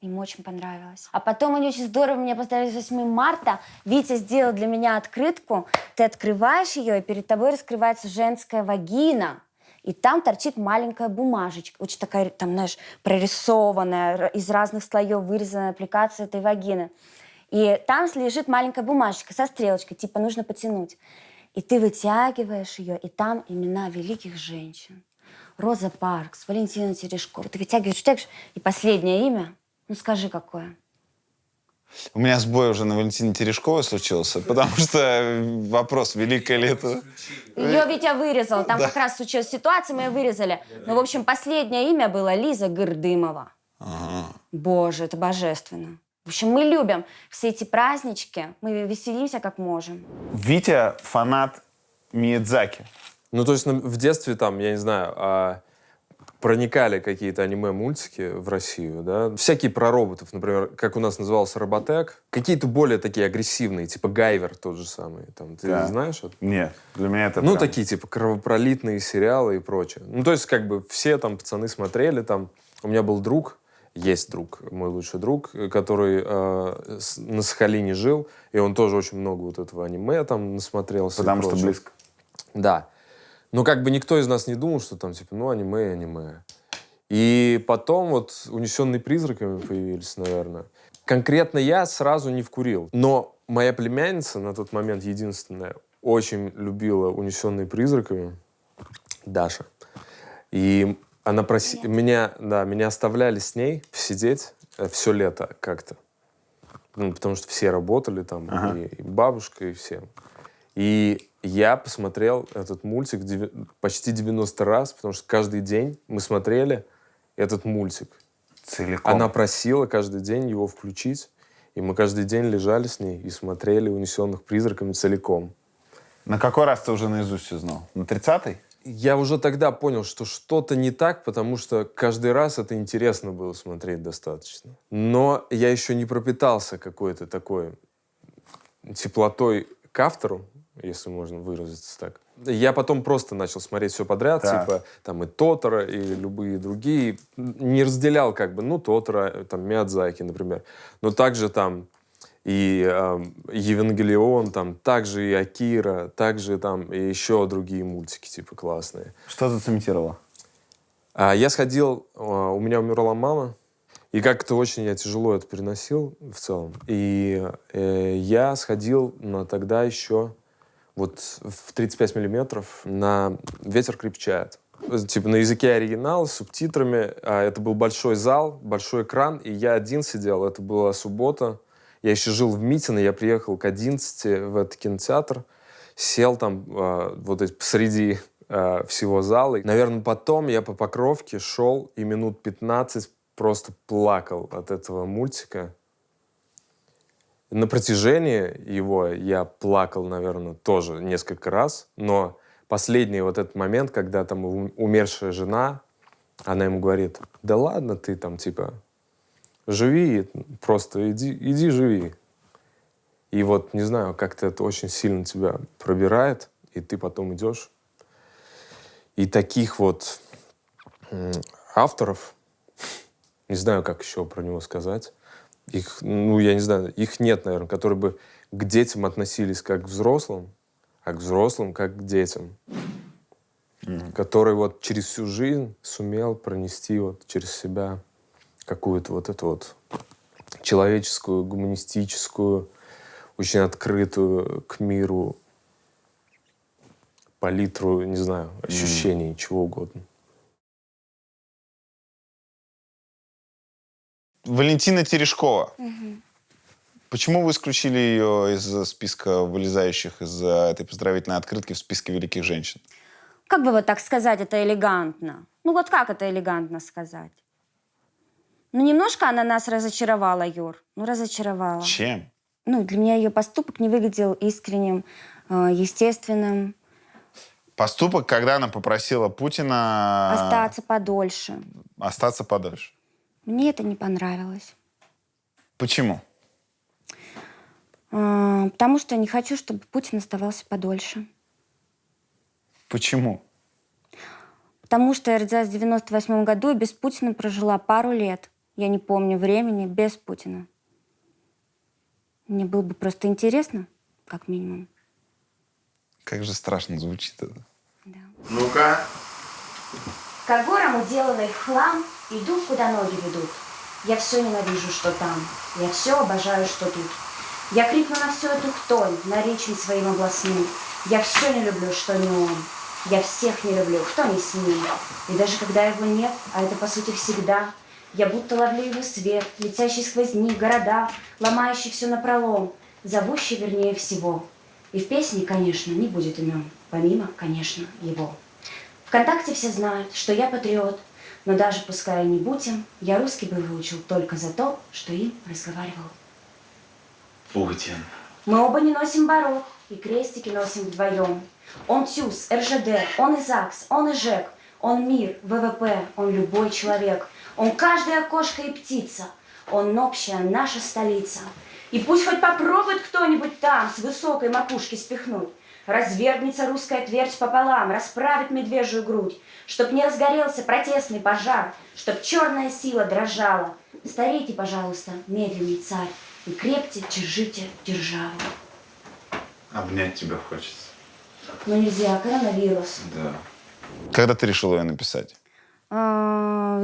Им очень понравилось. А потом они очень здорово меня поздравили с 8 марта. Витя сделал для меня открытку. Ты открываешь ее, и перед тобой раскрывается женская вагина. И там торчит маленькая бумажечка. Очень такая, там, знаешь, прорисованная, из разных слоев вырезанная аппликация этой вагины. И там лежит маленькая бумажечка со стрелочкой, типа нужно потянуть. И ты вытягиваешь ее, и там имена великих женщин. Роза Паркс, Валентина Терешкова. Ты вытягиваешь, и последнее имя, ну скажи, какое. У меня сбой уже на Валентине Терешковой случился, потому что вопрос, великое ли это... Ее Витя вырезал, там как раз случилась ситуация, мы ее вырезали. Ну, в общем, последнее имя было Лиза Гырдымова. Боже, это божественно. В общем, мы любим все эти празднички, мы веселимся как можем. Витя фанат Миядзаки. Ну, то есть в детстве там, я не знаю, проникали какие-то аниме-мультики в Россию, да? Всякие про роботов, например, как у нас назывался Роботек. Какие-то более такие агрессивные, типа Гайвер тот же самый. Там, ты знаешь это? Нет, для меня это Ну, прям... такие, типа, кровопролитные сериалы и прочее. Ну, то есть, как бы, все там пацаны смотрели, там... У меня был друг, есть друг, мой лучший друг, который на Сахалине жил, и он тоже очень много вот этого аниме там насмотрелся. Потому что близко. Да. Но как бы никто из нас не думал, что там, типа, ну, аниме и аниме. И потом вот «Унесенные призраками» появились, наверное. Конкретно я сразу не вкурил. Но моя племянница, на тот момент единственная, очень любила «Унесенные призраками», Даша. И она меня оставляли с ней сидеть все лето как-то. Ну, потому что все работали там, и бабушка, и все. И я посмотрел этот мультик почти 90 раз, потому что каждый день мы смотрели этот мультик. Целиком. Она просила каждый день его включить, и мы каждый день лежали с ней и смотрели «Унесенных призраками» целиком. На какой раз ты уже наизусть все знал? На 30-й? Я уже тогда понял, что что-то не так, потому что каждый раз это интересно было смотреть достаточно. Но я еще не пропитался какой-то такой теплотой к автору, если можно выразиться так. Я потом просто начал смотреть все подряд, типа там и Тотора, и любые другие. Не разделял как бы, ну, Тотора, там, Миядзаки, например. Но также там и Евангелион, там, также и Акира, также там и еще другие мультики, типа, классные. Что зацементировало? Я сходил, у меня умерла мама, и как-то очень я тяжело это переносил в целом. И я сходил на тогда еще вот в 35 миллиметров на «Ветер крепчает». Типа на языке оригинала, с субтитрами. Это был большой зал, большой экран, и я один сидел. Это была суббота. Я еще жил в Митино, я приехал к 11 в этот кинотеатр, сел там вот посреди всего зала. Наверное, потом я по Покровке шел и минут 15 просто плакал от этого мультика. На протяжении его я плакал, наверное, тоже несколько раз, но последний вот этот момент, когда там умершая жена, она ему говорит: да ладно ты там, типа, живи, просто иди живи. И вот, не знаю, как-то это очень сильно тебя пробирает, и ты потом идешь. И таких вот авторов, не знаю, как еще про него сказать, их, ну, я не знаю, их нет, наверное, которые бы к детям относились как к взрослым, а к взрослым как к детям. Который вот через всю жизнь сумел пронести вот через себя какую-то вот эту вот человеческую, гуманистическую, очень открытую к миру палитру, не знаю, ощущений, чего угодно. Валентина Терешкова. Почему вы исключили ее из списка вылезающих из этой поздравительной открытки в списке великих женщин? Как бы вот так сказать это элегантно? Ну вот как это элегантно сказать? Ну немножко она нас разочаровала, Юр. Ну разочаровала. Чем? Ну для меня ее поступок не выглядел искренним, естественным. Поступок, когда она попросила Путина... Остаться подольше. Остаться подольше. Мне это не понравилось. Почему? Потому что я не хочу, чтобы Путин оставался подольше. Почему? Потому что я родилась в 98 году и без Путина прожила пару лет. Я не помню времени без Путина. Мне было бы просто интересно, как минимум. Как же страшно звучит это. Да. Ну-ка. К горам, уделанной в хлам, иду, куда ноги ведут. Я все ненавижу, что там. Я все обожаю, что тут. Я крикну на всю эту хтонь, наречен своим областным. Я все не люблю, что не он. Я всех не люблю, кто не с ним. И даже когда его нет, а это по сути всегда, я будто ловлю его свет, летящий сквозь них города, ломающий все напролом, зовущий вернее всего. И в песне, конечно, не будет имен, помимо, конечно, его. ВКонтакте все знают, что я патриот, но даже пускай не будь им, я русский бы выучил только за то, что им разговаривал. Путин. Мы оба не носим барок, и крестики носим вдвоем. Он ТЮЗ, РЖД, он и ЗАГС, он и ЖЭК, он мир, ВВП, он любой человек. Он каждое окошко и птица, он общая наша столица. И пусть хоть попробует кто-нибудь там с высокой макушки спихнуть, развергнется русская твердь пополам, расправит медвежью грудь, чтоб не разгорелся протестный пожар, чтоб черная сила дрожала. Старейте, пожалуйста, медленный царь, и крепче держите державу. Обнять тебя хочется. Но нельзя, коронавирус. Да. Когда ты решила ее написать?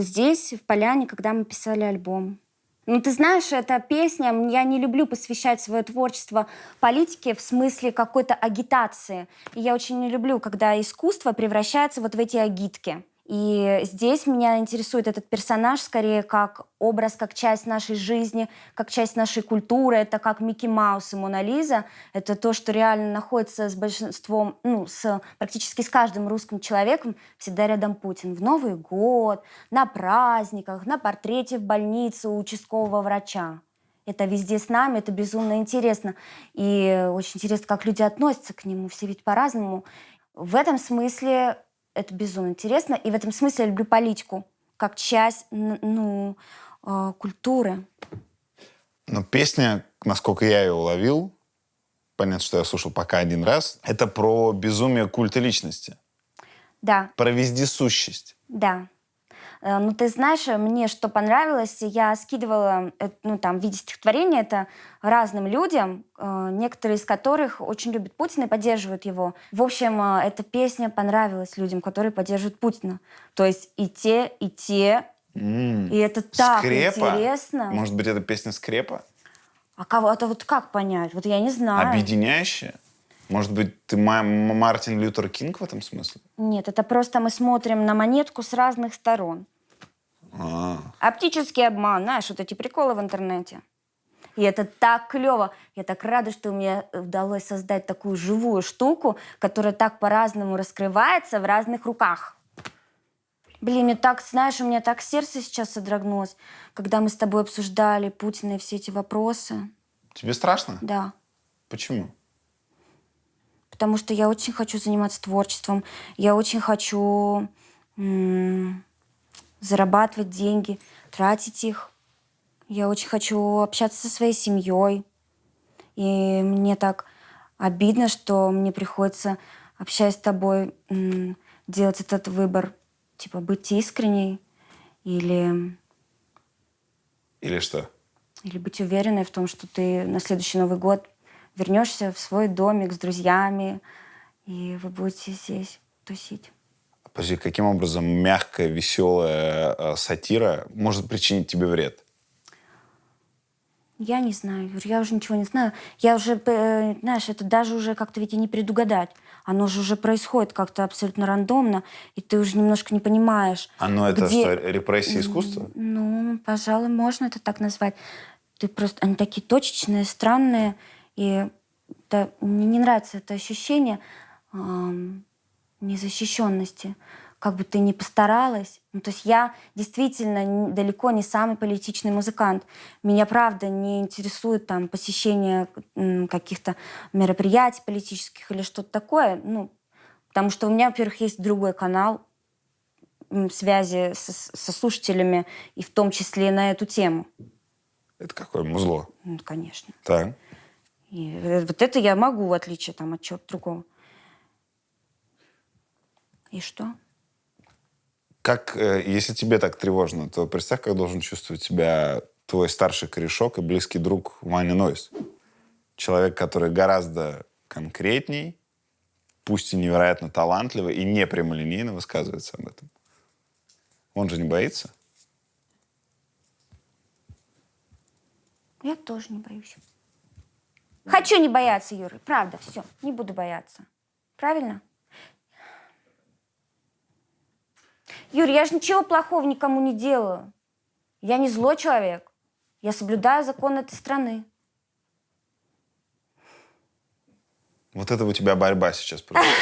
Здесь, в Поляне, когда мы писали альбом. Ну, ты знаешь, эта песня, я не люблю посвящать свое творчество политике в смысле какой-то агитации. И я очень не люблю, когда искусство превращается вот в эти агитки. И здесь меня интересует этот персонаж скорее как образ, как часть нашей жизни, как часть нашей культуры. Это как Микки Маус и Мона Лиза. Это то, что реально находится с большинством, практически с каждым русским человеком. Всегда рядом Путин. В Новый год, на праздниках, на портрете в больнице у участкового врача. Это везде с нами, это безумно интересно. И очень интересно, как люди относятся к нему. Все ведь по-разному. В этом смысле это безумно интересно. И в этом смысле я люблю политику как часть культуры. Но песня, насколько я ее уловил, понятно, что я слушал пока один раз, это про безумие культа личности. Да. Про вездесущесть. Да. Ну, ты знаешь, мне что понравилось, я скидывала, в виде стихотворения это разным людям, некоторые из которых очень любят Путина и поддерживают его. В общем, эта песня понравилась людям, которые поддерживают Путина. То есть и те, и это так Скрепа? интересно. Может быть, это песня Скрепа? А кого-то вот как понять? Вот я не знаю. Объединяющая? Может быть, ты Мартин Лютер Кинг в этом смысле? Нет, это просто мы смотрим на монетку с разных сторон. Оптический обман, знаешь, вот эти приколы в интернете. И это так клево. Я так рада, что мне удалось создать такую живую штуку, которая так по-разному раскрывается в разных руках. Блин, мне так, знаешь, у меня так сердце сейчас содрогнулось, когда мы с тобой обсуждали Путина и все эти вопросы. Тебе страшно? Да. Почему? Потому что я очень хочу заниматься творчеством. Я очень хочу зарабатывать деньги, тратить их. Я очень хочу общаться со своей семьей. И мне так обидно, что мне приходится, общаясь с тобой, делать этот выбор. Типа быть искренней или... Или что? Или быть уверенной в том, что ты на следующий Новый год вернешься в свой домик с друзьями, и вы будете здесь тусить. Подожди, каким образом мягкая, веселая сатира может причинить тебе вред? Я не знаю, Юр, я уже ничего не знаю. Я уже, знаешь, это даже уже как-то ведь и не предугадать. Оно же уже происходит как-то абсолютно рандомно, и ты уже немножко не понимаешь. Это что, репрессия искусства? Ну, пожалуй, можно это так назвать. Они такие точечные, странные, и мне не нравится это ощущение незащищенности. Как бы ты ни постаралась. То есть я действительно далеко не самый политичный музыкант. Меня, правда, не интересует посещение каких-то мероприятий политических или что-то такое. Потому что у меня, во-первых, есть другой канал связи со слушателями, и в том числе на эту тему. Это какое музло? Конечно. Так. И вот это я могу, в отличие от чего-то другого. И что? Если тебе так тревожно, то представь, как должен чувствовать себя твой старший корешок и близкий друг Ваня Нойс. Человек, который гораздо конкретней, пусть и невероятно талантливо и не прямолинейно высказывается об этом. Он же не боится? Я тоже не боюсь. Хочу не бояться, Юры. Правда, все, не буду бояться. Правильно? Юр, я же ничего плохого никому не делаю. Я не злой человек. Я соблюдаю закон этой страны. Вот это у тебя борьба сейчас происходит.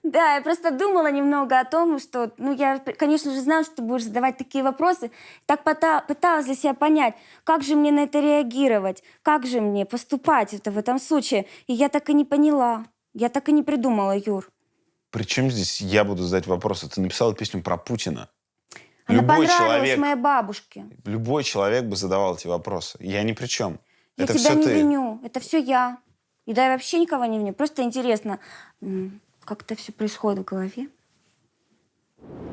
Да, я просто думала немного о том, что, я, конечно же, знала, что ты будешь задавать такие вопросы. Так пыталась для себя понять, как же мне на это реагировать, как же мне поступать в этом случае. И я так и не поняла, я так и не придумала, Юр. Причем здесь я буду задать вопросы? Ты написала песню про Путина. Она понравилась моей бабушке. Любой человек бы задавал эти вопросы. Я ни при чем. Я Это тебя все не ты. виню, это все я. И да, я вообще никого не виню. Просто интересно, как это все происходит в голове.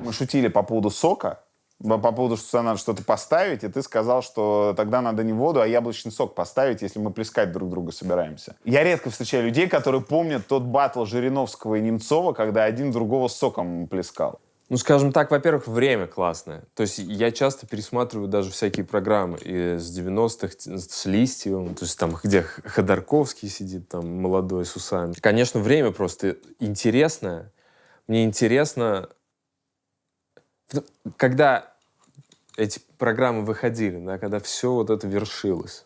Мы шутили по поводу сока, по поводу, что надо что-то поставить, и ты сказал, что тогда надо не воду, а яблочный сок поставить, если мы плескать друг друга собираемся. Я редко встречаю людей, которые помнят тот баттл Жириновского и Немцова, когда один другого соком плескал. Ну, скажем так, во-первых, время классное. То есть я часто пересматриваю даже всякие программы из 90-х с Листьевым, то есть там, где Ходорковский сидит, там, молодой, с усами. Конечно, время просто интересное. Мне интересно, когда эти программы выходили, да, когда все вот это вершилось.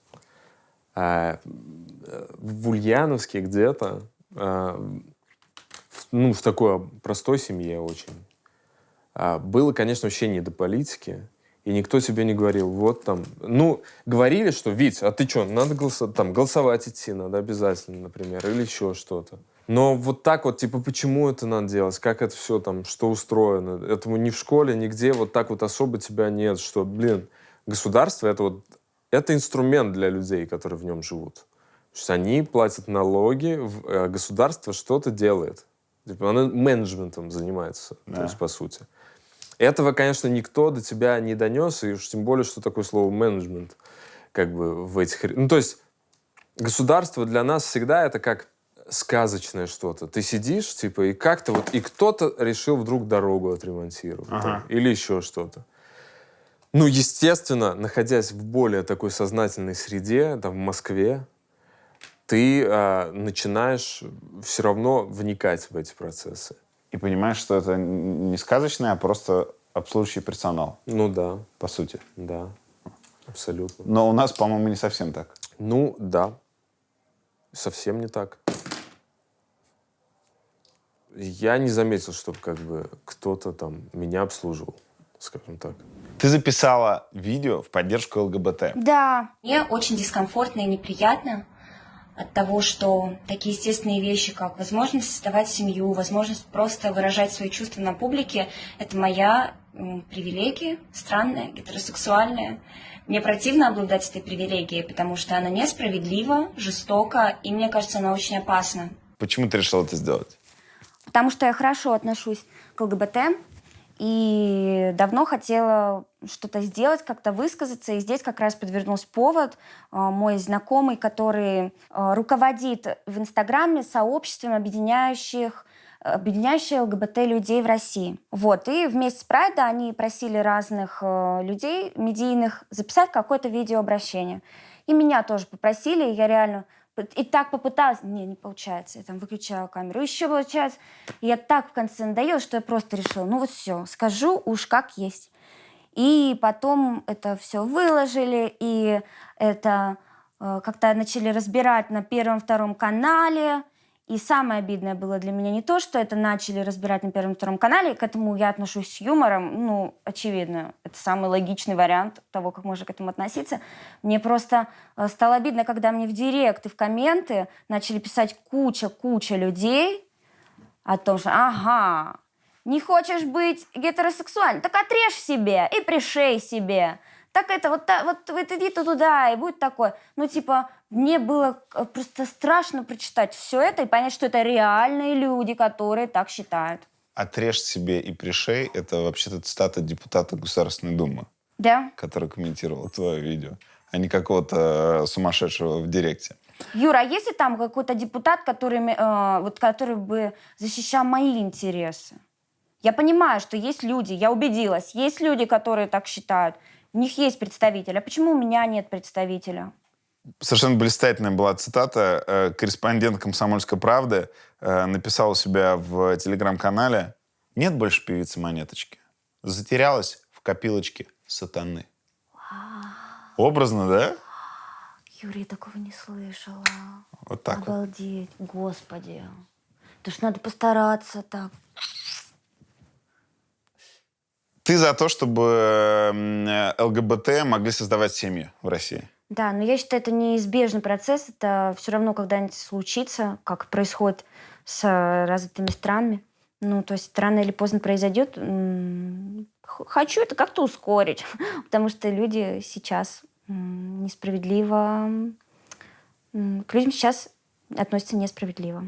В Ульяновске где-то, в такой простой семье очень, было, конечно, вообще не до политики, и никто тебе не говорил, вот там... говорили, что, Вить, а ты что, надо голосовать идти, надо обязательно, например, или еще что-то. Но вот так вот, типа, почему это надо делать, как это все там, что устроено, этому ни в школе, нигде вот так вот особо тебя нет, что, государство это инструмент для людей, которые в нем живут. То есть они платят налоги, государство что-то делает. Типа, оно менеджментом занимается, то есть, по сути. Этого, конечно, никто до тебя не донес, и уж тем более, что такое слово менеджмент, в этих... то есть, государство для нас всегда это как сказочное что-то. Ты сидишь, и как-то и кто-то решил вдруг дорогу отремонтировать, или еще что-то. Естественно, находясь в более такой сознательной среде, в Москве, ты начинаешь все равно вникать в эти процессы. И понимаешь, что это не сказочное, а просто обслуживающий персонал. Да. По сути. Да, абсолютно. Но у нас, по-моему, не совсем так. Да. Совсем не так. Я не заметил, чтобы кто-то там меня обслуживал, скажем так. Ты записала видео в поддержку ЛГБТ. Да. Мне очень дискомфортно и неприятно от того, что такие естественные вещи, как возможность создавать семью, возможность просто выражать свои чувства на публике, это моя привилегия, странная, гетеросексуальная. Мне противно обладать этой привилегией, потому что она несправедлива, жестока, и мне кажется, она очень опасна. Почему ты решила это сделать? Потому что я хорошо отношусь к ЛГБТ и давно хотела что-то сделать, как-то высказаться. И здесь как раз подвернулся повод. Мой знакомый, который руководит в Инстаграме сообществом, объединяющее ЛГБТ-людей в России. И вместе с Прайда они просили разных людей медийных записать какое-то видеообращение. И меня тоже попросили, и я реально... И так попыталась, не получается, я там выключала камеру, еще получается. И я так в конце надоела, что я просто решила, все, скажу уж как есть. И потом это все выложили, и это как-то начали разбирать на Первом-Втором канале. И самое обидное было для меня не то, что это начали разбирать на Первом-Втором канале, к этому я отношусь с юмором, очевидно, это самый логичный вариант того, как можно к этому относиться. Мне просто стало обидно, когда мне в директ и в комменты начали писать куча людей о том, что не хочешь быть гетеросексуальным, так отрежь себе и пришей себе. Так это вот иди-то туда, и будет такое. Мне было просто страшно прочитать все это и понять, что это реальные люди, которые так считают. «Отрежь себе и пришей» — это вообще-то цитата депутата Государственной Думы, Да? который комментировал твое видео, а не какого-то сумасшедшего в директе. Юра, а если там какой-то депутат, который бы защищал мои интересы? Я понимаю, что есть люди, я убедилась, есть люди, которые так считают. У них есть представитель. А почему у меня нет представителя? Совершенно блистательная была цитата. Корреспондент «Комсомольской правды» написал у себя в телеграм-канале: «Нет больше певицы Монеточки. Затерялась в копилочке сатаны». Образно, да? Юрий, я такого не слышала. Вот так вот. Обалдеть. Господи. Это ж надо постараться так. Ты за то, чтобы ЛГБТ могли создавать семьи в России? Да, но я считаю, это неизбежный процесс. Это все равно когда-нибудь случится, как происходит с развитыми странами. Ну, то есть рано или поздно произойдет. Хочу это как-то ускорить, потому что люди сейчас несправедливо... К людям сейчас относятся несправедливо.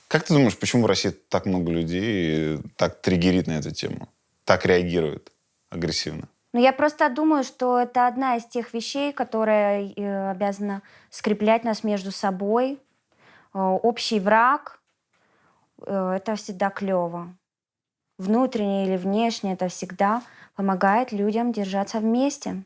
Как ты думаешь, почему в России так много людей так триггерит на эту тему? Так реагирует агрессивно? Ну, я просто думаю, что это одна из тех вещей, которая обязана скреплять нас между собой. Общий враг — это всегда клево. Внутренне или внешне — это всегда помогает людям держаться вместе.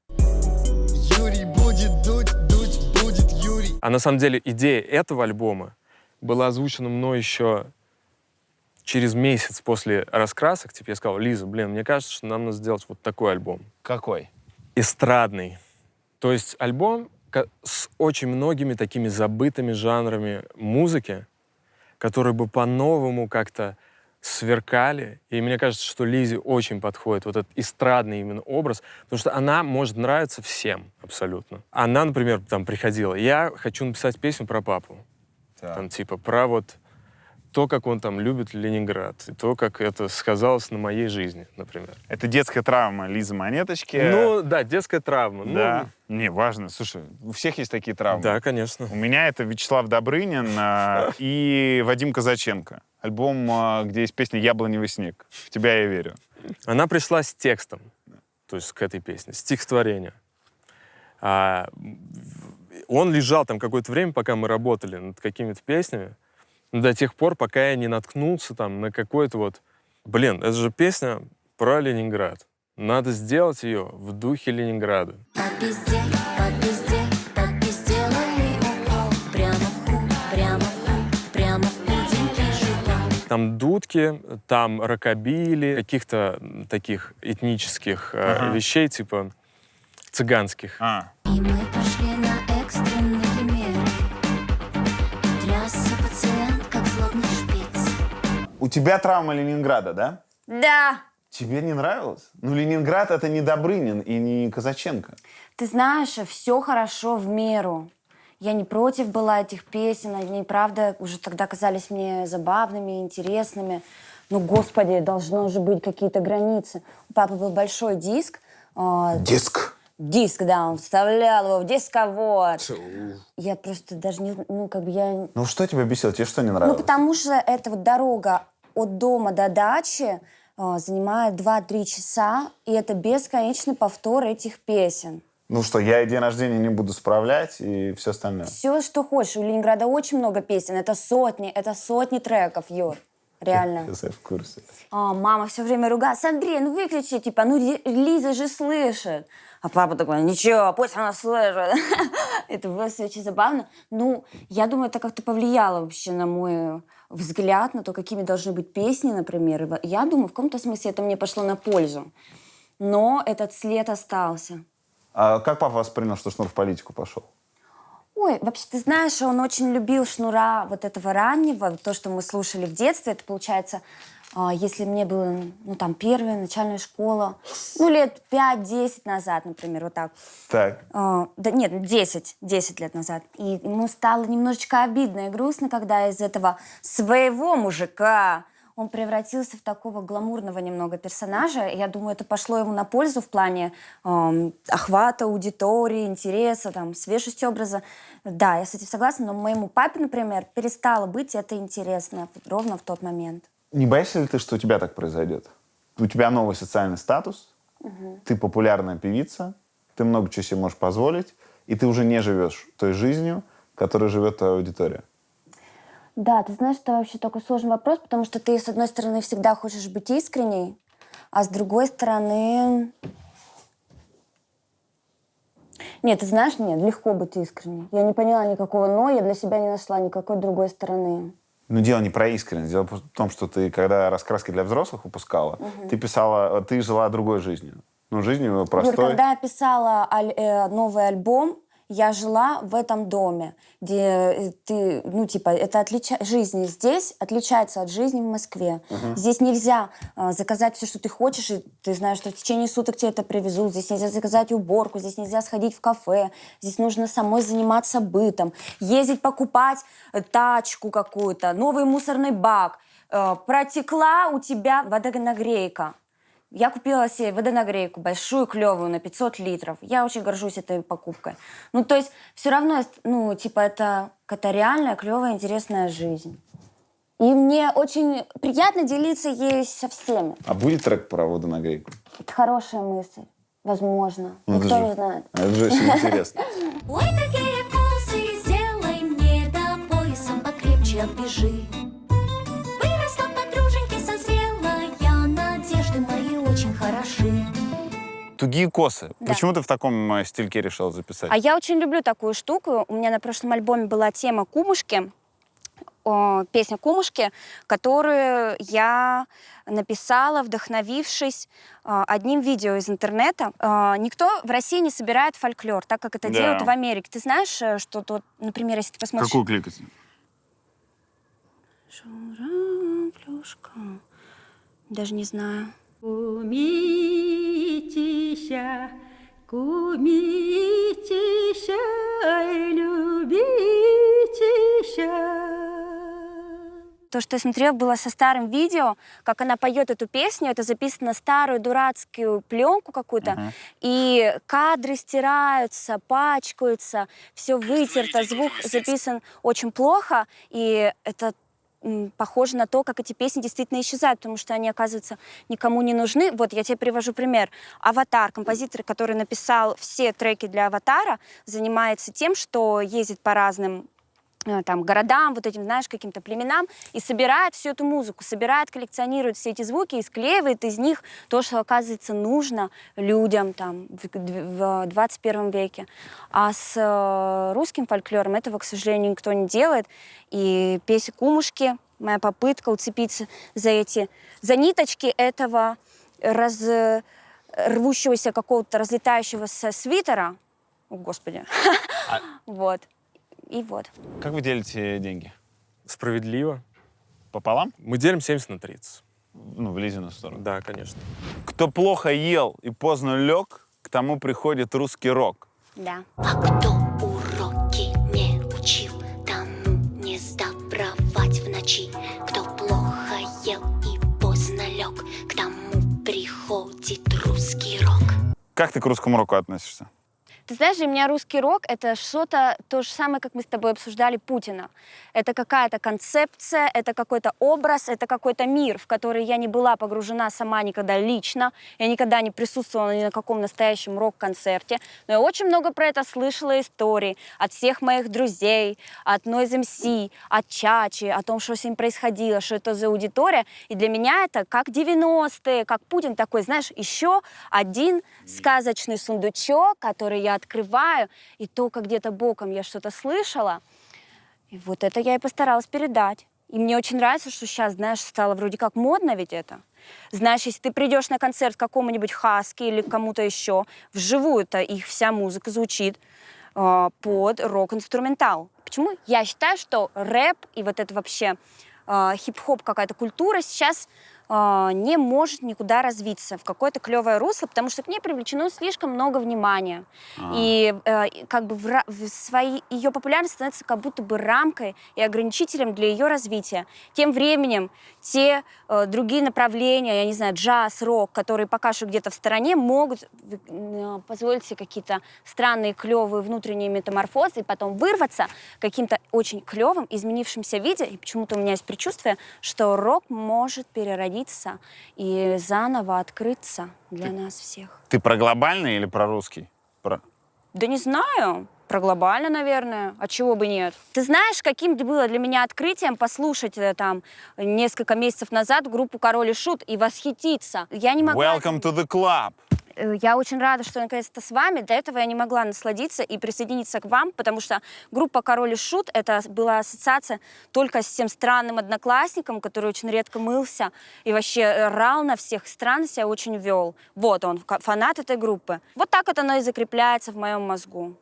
Юрий будет дуть, дуть будет Юрий. А на самом деле идея этого альбома была озвучена мной еще через месяц после раскрасок. Типа я сказал: Лиза, мне кажется, что нам надо сделать вот такой альбом. Какой? Эстрадный. То есть альбом с очень многими такими забытыми жанрами музыки, которые бы по-новому как-то сверкали. И мне кажется, что Лизе очень подходит вот этот эстрадный именно образ, потому что она может нравиться всем абсолютно. Она, например, там приходила: я хочу написать песню про папу. Там типа про вот то, как он там любит Ленинград, и то, как это сказалось на моей жизни, например. Это детская травма Лизы Монеточки. Ну, да, детская травма. Да. Не, важно. Слушай, у всех есть такие травмы. Да, конечно. У меня это Вячеслав Добрынин и Вадим Казаченко. Альбом, где есть песня «Яблоневый снег». В тебя я верю. Она пришла с текстом, то есть к этой песне, стихотворение. Он лежал там какое-то время, пока мы работали над какими-то песнями, до тех пор, пока я не наткнулся там на какой-то вот... это же песня про Ленинград. Надо сделать ее в духе Ленинграда. Под пизде, сделали укол. Прямо в ху, прямо в пудинке живот. Там дудки, там рокобили, каких-то таких этнических вещей, типа цыганских. И мы пошли на экстренный пример. Трясся пациент, как злобный шпиц. У тебя травма Ленинграда, да? Да. Тебе не нравилось? Ну, Ленинград — это не Добрынин и не Казаченко. Ты знаешь, все хорошо в меру. Я не против была этих песен, они, правда, уже тогда казались мне забавными, интересными. Ну, господи, должно же быть какие-то границы. У папы был большой диск. Диск? Диск, да, он вставлял его в дисковод. Я просто даже не... я... Ну, что тебя бесило? Тебе что не Ну, нравилось? потому что эта вот дорога от дома до дачи занимает 2-3 часа, и это бесконечный повтор этих песен. Ну что, я и день рождения не буду справлять, и все остальное. Все, что хочешь. У Ленинграда очень много песен. Это сотни треков, Юр. Реально. Я в курсе. Мама все время ругается: Андрей, ну выключи, типа, Лиза же слышит. А папа такой: ничего, пусть она слышит. Это было все очень забавно. Ну, я думаю, это как-то повлияло вообще на мой взгляд, на то, какими должны быть песни, например. Я думаю, в каком-то смысле это мне пошло на пользу. Но этот след остался. А как папа воспринял, что Шнур в политику пошел? Ой, вообще, ты знаешь, он очень любил Шнура вот этого раннего, то, что мы слушали в детстве. Это, получается, если мне было, первая начальная школа, лет 5-10 назад, например, вот так. Так. 10 лет назад. И ему стало немножечко обидно и грустно, когда из этого своего мужика он превратился в такого гламурного немного персонажа. И я думаю, это пошло ему на пользу в плане охвата аудитории, интереса, свежести образа. Да, я с этим согласна, но моему папе, например, перестало быть это интересно ровно в тот момент. Не боишься ли ты, что у тебя так произойдет? У тебя новый социальный статус, ты популярная певица, ты много чего себе можешь позволить, и ты уже не живешь той жизнью, которой живет твоя аудитория. Да, ты знаешь, это вообще такой сложный вопрос, потому что ты, с одной стороны, всегда хочешь быть искренней, а с другой стороны... Нет, ты знаешь, нет, легко быть искренней. Я не поняла никакого «но», я для себя не нашла никакой другой стороны. Но дело не про искренность. Дело в том, что ты, когда раскраски для взрослых выпускала, ты писала, ты жила другой жизнью. Ну, жизнью простой. Юр, когда я писала новый альбом, я жила в этом доме, где ты, ну, типа, это жизнь здесь отличается от жизни в Москве. Здесь нельзя заказать все, что ты хочешь, и ты знаешь, что в течение суток тебе это привезут. Здесь нельзя заказать уборку, здесь нельзя сходить в кафе, здесь нужно самой заниматься бытом, ездить покупать тачку какую-то, новый мусорный бак. Протекла у тебя водонагрейка. Я купила себе водонагрейку большую, клевую, на 500 литров. Я очень горжусь этой покупкой. Ну, то есть, все равно, ну, типа, это какая-то реальная, клевая, интересная жизнь. И мне очень приятно делиться ей со всеми. А будет трек про водонагрейку? Это хорошая мысль. Возможно. Ну, Никто не знает. Это же очень интересно. Ой, какие косы, сделай мне до поясом покрепче обвяжи. Выросла подруженьки, созрела я, надежды мои очень хороши. Тугие косы. Да. Почему ты в таком стильке решила записать? А я очень люблю такую штуку. У меня на прошлом альбоме была тема «Кумушки», песня «Кумушки», которую я написала, вдохновившись одним видео из интернета. Никто в России не собирает фольклор, так как это Да. делают в Америке. Ты знаешь, что тут, например, если ты посмотришь... Какую кликать? Журавлюшка. Даже не знаю. Кумитися, кумитися, любитися. То, что я смотрела, было со старым видео, как она поет эту песню. Это записано на старую дурацкую пленку какую-то. И кадры стираются, пачкаются, все вытерто, звук записан очень плохо. И это похоже на то, как эти песни действительно исчезают, потому что они, оказывается, никому не нужны. Вот я тебе привожу пример. «Аватар», композитор, который написал все треки для «Аватара», занимается тем, что ездит по разным там, городам, вот этим, знаешь, каким-то племенам, и собирает всю эту музыку, собирает, коллекционирует все эти звуки и склеивает из них то, что, оказывается, нужно людям там, в 21 веке. А с русским фольклором этого, к сожалению, никто не делает. И песня «Кумушки», моя попытка уцепиться за ниточки этого рвущегося какого-то разлетающегося свитера. О, Господи. Вот. И вот. Как вы делите деньги? Справедливо. Пополам? Мы делим 70/30. Ну, в Лизину сторону. Да, конечно. Кто плохо ел и поздно лег, к тому приходит русский рок. Да. А кто уроки не учил, тому не сдобровать в ночи. Кто плохо ел и поздно лег, к тому приходит русский рок. Как ты к русскому року относишься? Ты знаешь, для меня русский рок — это что-то то же самое, как мы с тобой обсуждали Путина. Это какая-то концепция, это какой-то образ, это какой-то мир, в который я не была погружена сама никогда лично. Я никогда не присутствовала ни на каком настоящем рок-концерте. Но я очень много про это слышала историй от всех моих друзей, от Noise MC, от Чачи, о том, что с ним происходило, что это за аудитория. И для меня это как 90-е, как Путин такой, знаешь, еще один сказочный сундучок, который я открываю, и только где-то боком я что-то слышала. И вот это я и постаралась передать. И мне очень нравится, что сейчас, знаешь, стало вроде как модно ведь это. Знаешь, если ты придешь на концерт к какому-нибудь Хаски или кому-то еще, вживую-то их вся музыка звучит под рок-инструментал. Почему? Я считаю, что рэп и вот это вообще хип-хоп, какая-то культура сейчас не может никуда развиться в какое-то клевое русло, потому что к ней привлечено слишком много внимания. И как бы ее популярность становится как будто бы рамкой и ограничителем для ее развития. Тем временем те другие направления, я не знаю, джаз, рок, которые пока что где-то в стороне, могут позволить себе какие-то странные, клевые внутренние метаморфозы и потом вырваться каким-то очень клевым, изменившимся виде. И почему-то у меня есть предчувствие, что рок может переродиться и заново открыться для нас всех. Ты про глобальный или про русский? Да не знаю. Про глобально, наверное. А чего бы нет? Ты знаешь, каким было для меня открытием послушать там несколько месяцев назад группу «Король и Шут» и восхититься? Я не могла... Welcome to the club! Я очень рада, что я наконец-то с вами. До этого я не могла насладиться и присоединиться к вам, потому что группа «Король и Шут» — это была ассоциация только с тем странным одноклассником, который очень редко мылся и вообще рал на всех, странно себя очень вел. Вот он, фанат этой группы. Вот так вот оно и закрепляется в моем мозгу.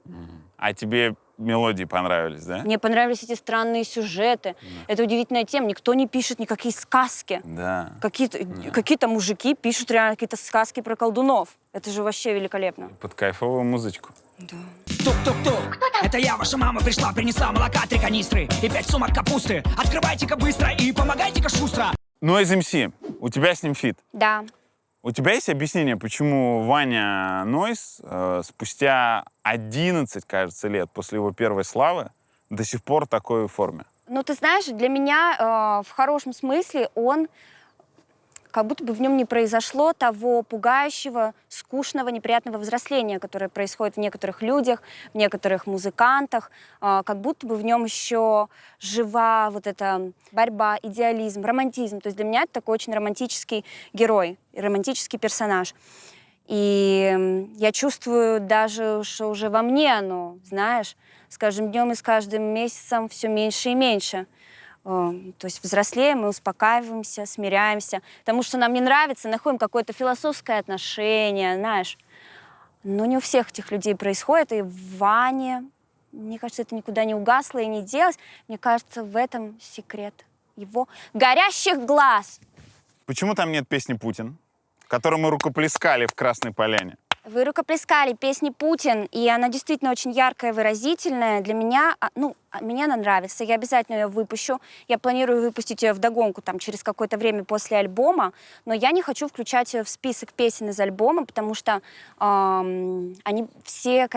А тебе мелодии понравились, да? Мне понравились эти странные сюжеты. Это удивительная тема. Никто не пишет никакие сказки. Да. Какие-то мужики пишут реально какие-то сказки про колдунов. Это же вообще великолепно. Под кайфовую музычку. Да. Тук-тук-тук, это я, ваша мама, пришла, принесла молока 3 канистры и 5 сумок капусты. Открывайте-ка быстро и помогайте-ка шустро. Noise MC, у тебя с ним фит. Да. У тебя есть объяснение, почему Ваня Нойс спустя 11, кажется, лет после его первой славы до сих пор в такой форме? Ну, ты знаешь, для меня в хорошем смысле он, как будто бы в нем не произошло того пугающего, скучного, неприятного взросления, которое происходит в некоторых людях, в некоторых музыкантах. Как будто бы в нем еще жива вот эта борьба, идеализм, романтизм. То есть для меня это такой очень романтический герой, романтический персонаж. И я чувствую даже, что уже во мне оно, знаешь, с каждым днем и с каждым месяцем все меньше и меньше. То есть взрослеем, мы успокаиваемся, смиряемся, потому что нам не нравится, находим какое-то философское отношение, знаешь. Но не у всех этих людей происходит, и в Ване, мне кажется, это никуда не угасло и не делось. Мне кажется, в этом секрет его горящих глаз. Почему там нет песни «Путин», которую мы рукоплескали в Красной Поляне? Вы рукоплескали песни «Путин», и она действительно очень яркая, выразительная. Для меня, мне она нравится, я обязательно ее выпущу. Я планирую выпустить ее вдогонку там, через какое-то время после альбома, но я не хочу включать ее в список песен из альбома, потому что они все...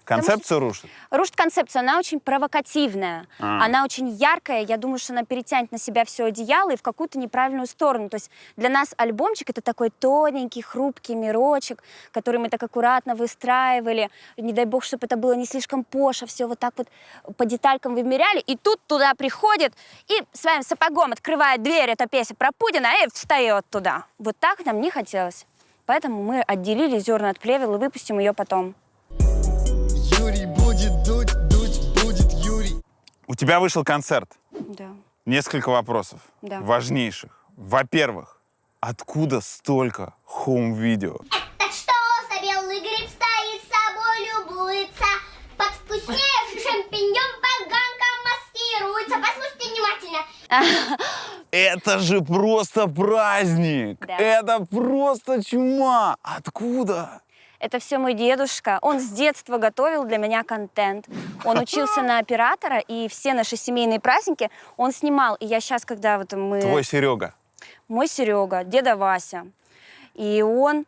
Концепцию рушит? Рушит концепцию, она очень провокативная, она очень яркая, я думаю, что она перетянет на себя все одеяло и в какую-то неправильную сторону. То есть для нас альбомчик — это такой тоненький, хрупкий мирочек, который мы так аккуратно выстраивали. Не дай бог, чтобы это было не слишком пошло, все вот так вот по деталькам вымеряли. И тут туда приходит и своим сапогом открывает дверь, эта песня про Путина, и встает туда. Вот так нам не хотелось. Поэтому мы отделили зерна от плевел и выпустим ее потом. Юрий будет дуть, дуть будет Юрий. У тебя вышел концерт. Да. Несколько вопросов. Да. Важнейших. Во-первых, откуда столько хоум-видео? Так что за белый гриб стоит, собой любуется, под вкуснейший шампиньон поганка маскируется. Послушайте внимательно. Это же просто праздник! Да. Это просто чума! Откуда? Это все мой дедушка. Он с детства готовил для меня контент. Он учился на оператора, и все наши семейные праздники он снимал. И я сейчас, когда вот мы... Твой Серега. Мой Серега, деда Вася. И он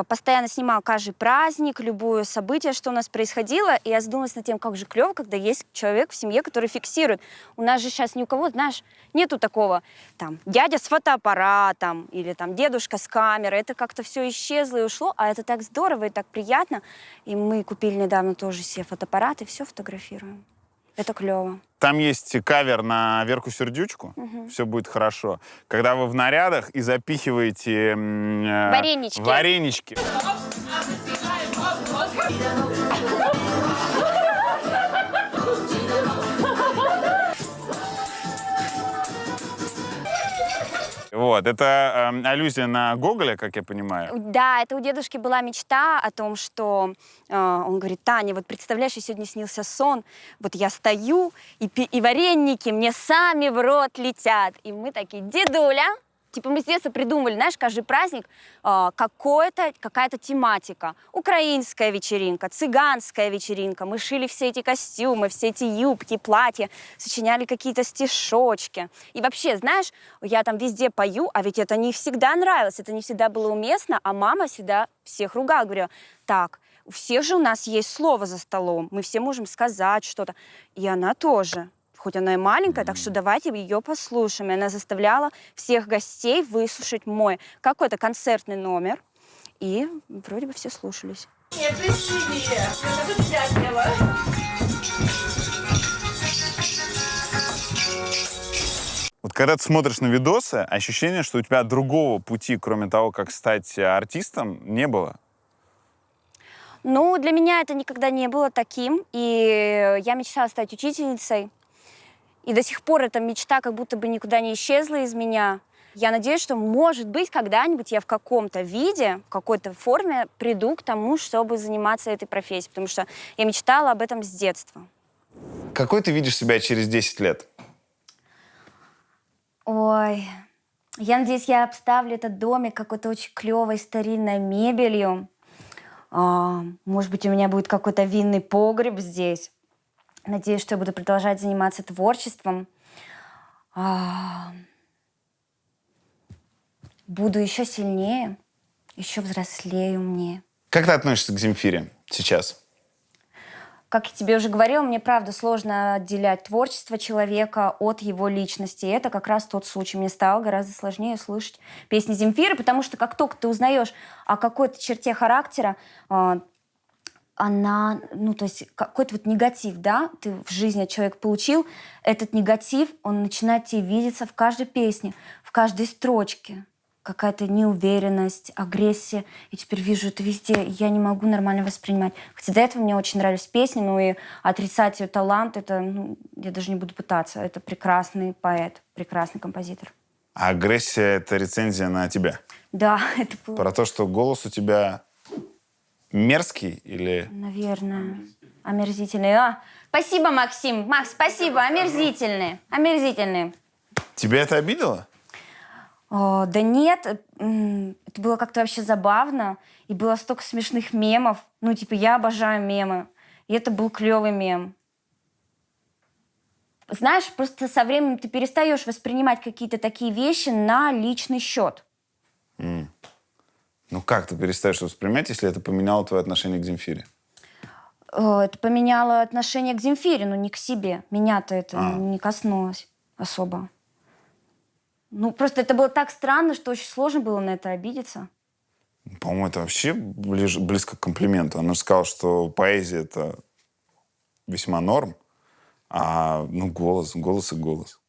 постоянно снимал каждый праздник, любое событие, что у нас происходило. И я задумалась над тем, как же клево, когда есть человек в семье, который фиксирует. У нас же сейчас ни у кого, знаешь, нету такого, там, дядя с фотоаппаратом или там дедушка с камерой. Это как-то все исчезло и ушло, а это так здорово и так приятно. И мы купили недавно тоже себе фотоаппарат и все фотографируем. Это клево. Там есть кавер на Верку Сердючку. Все будет хорошо. Когда вы в нарядах и запихиваете... Варенички. Варенички. Вот, это аллюзия на Гоголя, как я понимаю. Да, это у дедушки была мечта о том, что он говорит: Таня, вот представляешь, я сегодня снился сон, вот я стою, и вареники мне сами в рот летят. И мы такие: дедуля, типа мы с детства придумывали, знаешь, каждый праздник какая-то тематика. Украинская вечеринка, цыганская вечеринка. Мы шили все эти костюмы, все эти юбки, платья, сочиняли какие-то стишочки. И вообще, знаешь, я там везде пою, а ведь это не всегда нравилось, это не всегда было уместно, а мама всегда всех ругала, говорила: так, у всех же у нас есть слово за столом, мы все можем сказать что-то. И она тоже. Хоть она и маленькая, так что давайте ее послушаем. И она заставляла всех гостей выслушать мой какой-то концертный номер. И вроде бы все слушались. Вот Когда ты смотришь на видосы, ощущение, что у тебя другого пути, кроме того, как стать артистом, не было. Ну, для меня это никогда не было таким, и я мечтала стать учительницей. И до сих пор эта мечта как будто бы никуда не исчезла из меня. Я надеюсь, что, может быть, когда-нибудь я в каком-то виде, в какой-то форме приду к тому, чтобы заниматься этой профессией, потому что я мечтала об этом с детства. Какой ты видишь себя через 10 лет? Ой, я надеюсь, я обставлю этот домик какой-то очень клевой старинной мебелью. Может быть, у меня будет какой-то винный погреб здесь. Надеюсь, что я буду продолжать заниматься творчеством. Буду еще сильнее, еще взрослее, умнее. Как ты относишься к Земфире сейчас? Как я тебе уже говорила, мне правда сложно отделять творчество человека от его личности. И это как раз тот случай. Мне стало гораздо сложнее слышать песни Земфиры, потому что как только ты узнаешь о какой-то черте характера, она, ну, то есть какой-то вот негатив, да, ты в жизни от человека получил, этот негатив, он начинает тебе видеться в каждой песне, в каждой строчке. Какая-то неуверенность, агрессия. Я теперь вижу это везде, и я не могу нормально воспринимать. Хотя до этого мне очень нравились песни, но и отрицать ее талант, это, ну, я даже не буду пытаться. Это прекрасный поэт, прекрасный композитор. А агрессия — это рецензия на тебя? Да, это было... Про то, что голос у тебя мерзкий или... Наверное, омерзительный. Спасибо, Максим. Макс, спасибо. Омерзительный. Омерзительный. Тебя это обидело? Да нет, это было как-то вообще забавно. И было столько смешных мемов. Ну, типа, я обожаю мемы. И это был клевый мем. Знаешь, просто со временем ты перестаешь воспринимать какие-то такие вещи на личный счет. Ну как ты перестаешь воспринимать, если это поменяло твое отношение к Земфире? Это поменяло отношение к Земфире, но не к себе. Меня-то это не коснулось особо. Ну, просто это было так странно, что очень сложно было на это обидеться. По-моему, это вообще близко к комплименту. Она же сказала, что поэзия — это весьма норм, а ну, голос и голос.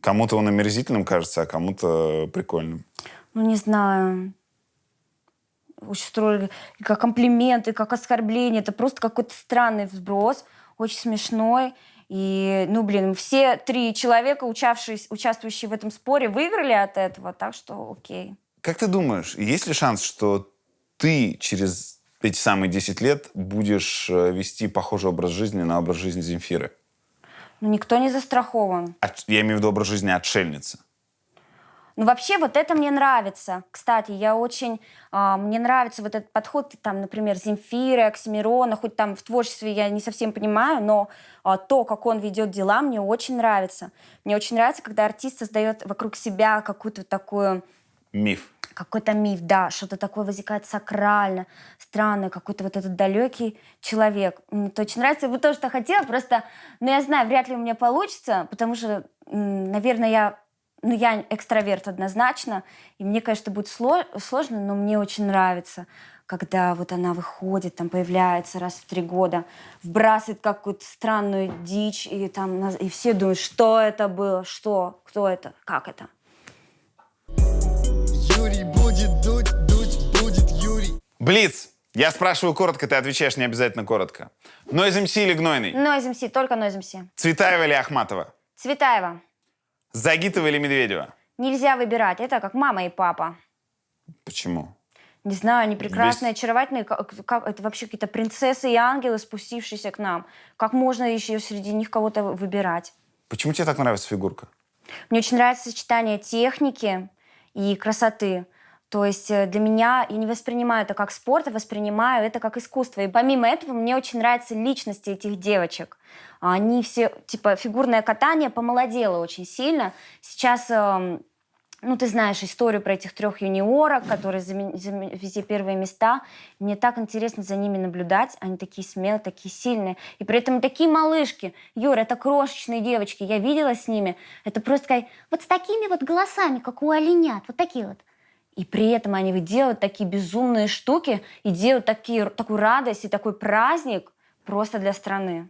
Кому-то он омерзительным кажется, а кому-то прикольным. Ну, не знаю. Очень строго. И как комплимент, и как оскорбление. Это просто какой-то странный вброс, очень смешной. И, ну, блин, все 3 человека, участвующие в этом споре, выиграли от этого, так что окей. Как ты думаешь, есть ли шанс, что ты через эти самые 10 лет будешь вести похожий образ жизни на образ жизни Земфиры? Ну, никто не застрахован. Я имею в виду образ жизни отшельницы. Ну, вообще, вот это мне нравится. Кстати, мне нравится вот этот подход, там, например, Земфиры, Оксимирона, хоть там в творчестве я не совсем понимаю, но то, как он ведет дела, мне очень нравится. Мне очень нравится, когда артист создает вокруг себя какую-то такую... Миф. Какой-то миф, да, что-то такое возникает сакрально, странное, какой-то вот этот далекий человек. Мне это очень нравится. Я бы тоже так хотела, просто, ну, я знаю, вряд ли у меня получится, потому что, наверное, я экстраверт однозначно, и мне, конечно, будет сложно, но мне очень нравится, когда вот она выходит, там появляется раз в 3 года, вбрасывает какую-то странную дичь, и все думают, что это было, кто это, как это. Юрий будет дуть будет Юрий. Блиц! Я спрашиваю коротко, ты отвечаешь не обязательно коротко. Noise MC или Гнойный? Noise MC, только Noise MC. Цветаева или Ахматова? Цветаева. Загитова или Медведева? Нельзя выбирать, это как мама и папа. Почему? Не знаю, они прекрасные, очаровательные. Это вообще какие-то принцессы и ангелы, спустившиеся к нам. Как можно еще среди них кого-то выбирать? Почему тебе так нравится фигурка? Мне очень нравится сочетание техники и красоты. То есть для меня, я не воспринимаю это как спорт, а воспринимаю это как искусство. И помимо этого, мне очень нравятся личности этих девочек. Они все, типа, фигурное катание помолодело очень сильно. Сейчас, ну, ты знаешь историю про этих 3 юниорок, которые везде первые места. Мне так интересно за ними наблюдать. Они такие смелые, такие сильные. И при этом такие малышки. Юр, это крошечные девочки. Я видела с ними. Это просто такая, вот с такими вот голосами, как у оленят. Вот такие вот. И при этом они делают такие безумные штуки и делают такую радость и такой праздник просто для страны.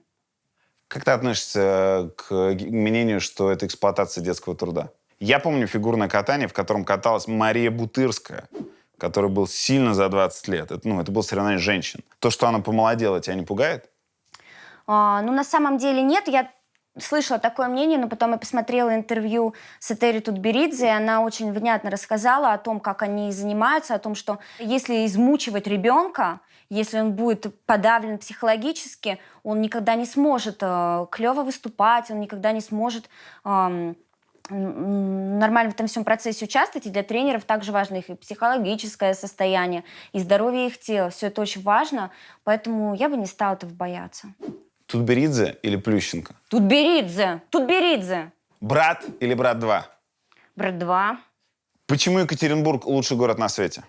Как ты относишься к мнению, что это эксплуатация детского труда? Я помню фигурное катание, в котором каталась Мария Бутырская, который был сильно за 20 лет. Это было соревнование женщин. То, что она помолодела, тебя не пугает? Ну, на самом деле нет. Я слышала такое мнение, но потом я посмотрела интервью с Этери Тутберидзе, и она очень внятно рассказала о том, как они занимаются, о том, что если измучивать ребенка, если он будет подавлен психологически, он никогда не сможет клево выступать, он никогда не сможет нормально в этом всем процессе участвовать. И для тренеров также важно их и психологическое состояние, и здоровье их тела. Все это очень важно, поэтому я бы не стала этого бояться. Тутберидзе или Плющенко? Тутберидзе! Тутберидзе! Брат или брат 2? Брат 2. Почему Екатеринбург лучший город на свете?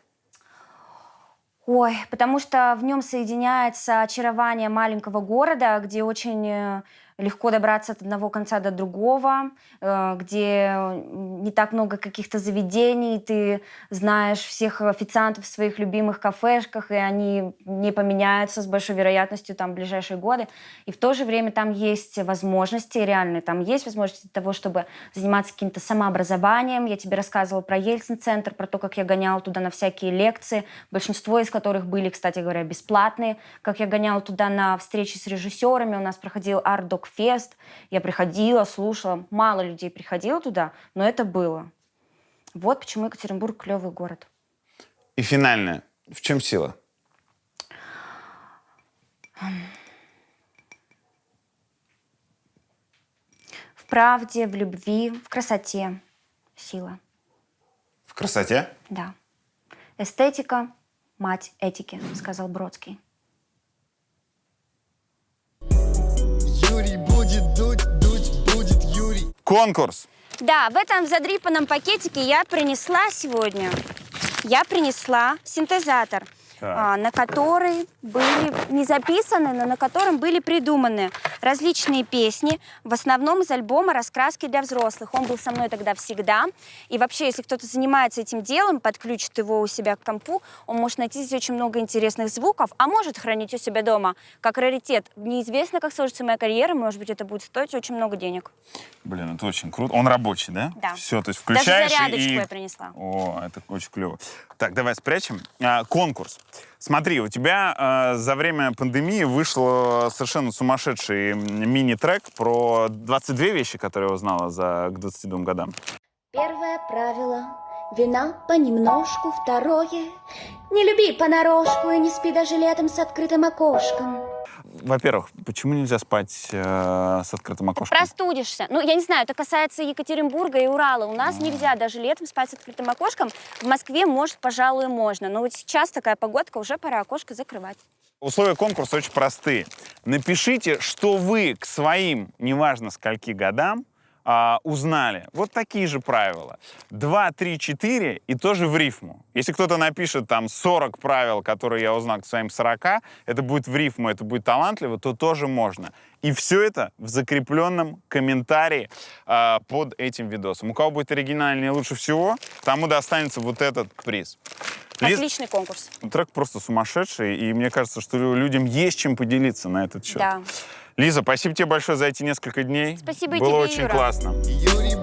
Ой, потому что в нем соединяется очарование маленького города, где очень легко добраться от одного конца до другого, где не так много каких-то заведений, ты знаешь всех официантов в своих любимых кафешках, и они не поменяются с большой вероятностью там в ближайшие годы. И в то же время там есть возможности реальные, там есть возможности для того, чтобы заниматься каким-то самообразованием. Я тебе рассказывала про Ельцин-центр, про то, как я гоняла туда на всякие лекции, большинство из которых были, кстати говоря, бесплатные, как я гоняла туда на встречи с режиссерами, у нас проходил арт-док-фест, я приходила, слушала, мало людей приходило туда, но это было. Вот почему Екатеринбург клевый город. И финальное. В чем сила? В правде, в любви, в красоте сила. В красоте? Да. Эстетика – мать этики, сказал Бродский. Юрий будет дуть, дуть будет Юрий. Конкурс. Да, в этом задрипанном пакетике я принесла сегодня синтезатор, на который были не записаны, но на котором были придуманы различные песни, в основном из альбома «Раскраски для взрослых». Он был со мной тогда всегда. И вообще, если кто-то занимается этим делом, подключит его у себя к компу, он может найти здесь очень много интересных звуков, а может хранить у себя дома как раритет. Неизвестно, как сложится моя карьера, может быть, это будет стоить очень много денег. Блин, это очень круто. Он рабочий, да? Да. Все, то есть включаешь даже зарядочку и... я принесла. О, это очень клево. Так, давай спрячем. Конкурс. Смотри, у тебя за время пандемии вышел совершенно сумасшедший мини-трек про 22 вещи, которые я узнала к 22 годам. Первое правило – вина понемножку. Второе – не люби понарошку и не спи даже летом с открытым окошком. Во-первых, почему нельзя спать с открытым окошком? Простудишься. Ну, я не знаю, это касается Екатеринбурга и Урала. У нас нельзя даже летом спать с открытым окошком. В Москве, может, пожалуй, можно. Но вот сейчас такая погодка, уже пора окошко закрывать. Условия конкурса очень простые. Напишите, что вы к своим, неважно скольки годам, узнали. Вот такие же правила. 2, 3, 4 и тоже в рифму. Если кто-то напишет там 40 правил, которые я узнал к своим 40, это будет в рифму, это будет талантливо, то тоже можно. И все это в закрепленном комментарии под этим видосом. У кого будет оригинальнее лучше всего, тому достанется вот этот приз. Отличный конкурс. Трек просто сумасшедший, и мне кажется, что людям есть чем поделиться на этот счет. Да. Лиза, спасибо тебе большое за эти несколько дней. Спасибо и Было тебе, очень Юра. классно. Юрий